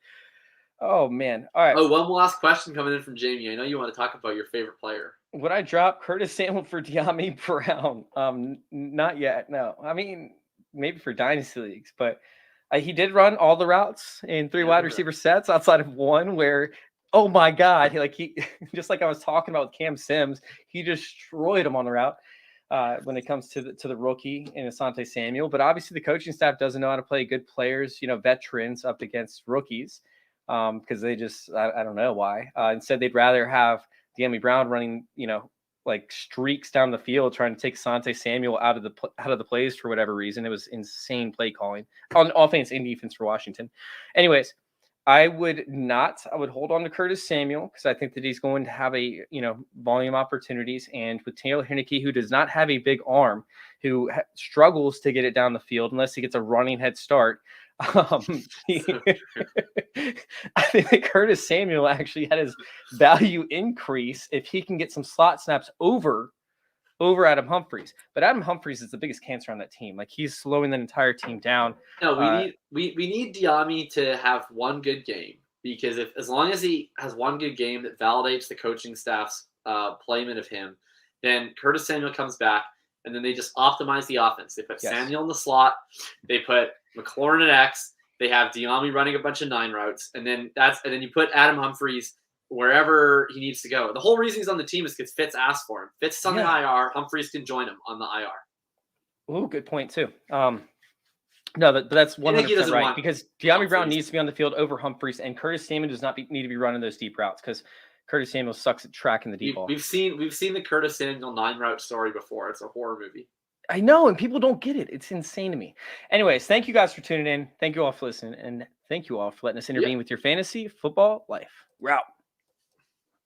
Oh man. All right. Oh, one last question coming in from Jamie. I know you want to talk about your favorite player. Would I drop Curtis Samuel for De'Ami Brown? Not yet. No. I mean, maybe for dynasty leagues, but he did run all the routes in 3 wide receiver sets outside of one where, oh my God, he just like I was talking about with Cam Sims, he destroyed him on the route when it comes to the rookie in Asante Samuel. But obviously the coaching staff doesn't know how to play good players, veterans up against rookies because they just I don't know why. Instead, they'd rather have De'Ami Brown running, like streaks down the field trying to take Asante Samuel out of the plays for whatever reason. It was insane play calling on offense and defense for Washington. Anyways. I would hold on to Curtis Samuel because I think that he's going to have volume opportunities. And with Taylor Heinicke, who does not have a big arm, who struggles to get it down the field unless he gets a running head start, I think that Curtis Samuel actually had his value increase if he can get some slot snaps over Adam Humphries. But Adam Humphries is the biggest cancer on that team. Like he's slowing the entire team down. No, we need De'Ami to have one good game because as long as he has one good game that validates the coaching staff's playment of him, then Curtis Samuel comes back and then they just optimize the offense. They put Samuel in the slot, they put McLaurin at X, they have De'Ami running a bunch of 9 routes, and then you put Adam Humphries wherever he needs to go. The whole reason he's on the team is because Fitz asked for him. Fitz is on the IR. Humphries can join him on the IR. Oh, good point too. No, but that's 100% right because De'Ami Brown needs to be on the field over Humphries, and Curtis Samuel does not need to be running those deep routes because Curtis Samuel sucks at tracking the deep ball. We've seen the Curtis Samuel 9 route story before. It's a horror movie. I know, and people don't get it. It's insane to me. Anyways, thank you guys for tuning in. Thank you all for listening, and thank you all for letting us intervene with your fantasy football life. We're out.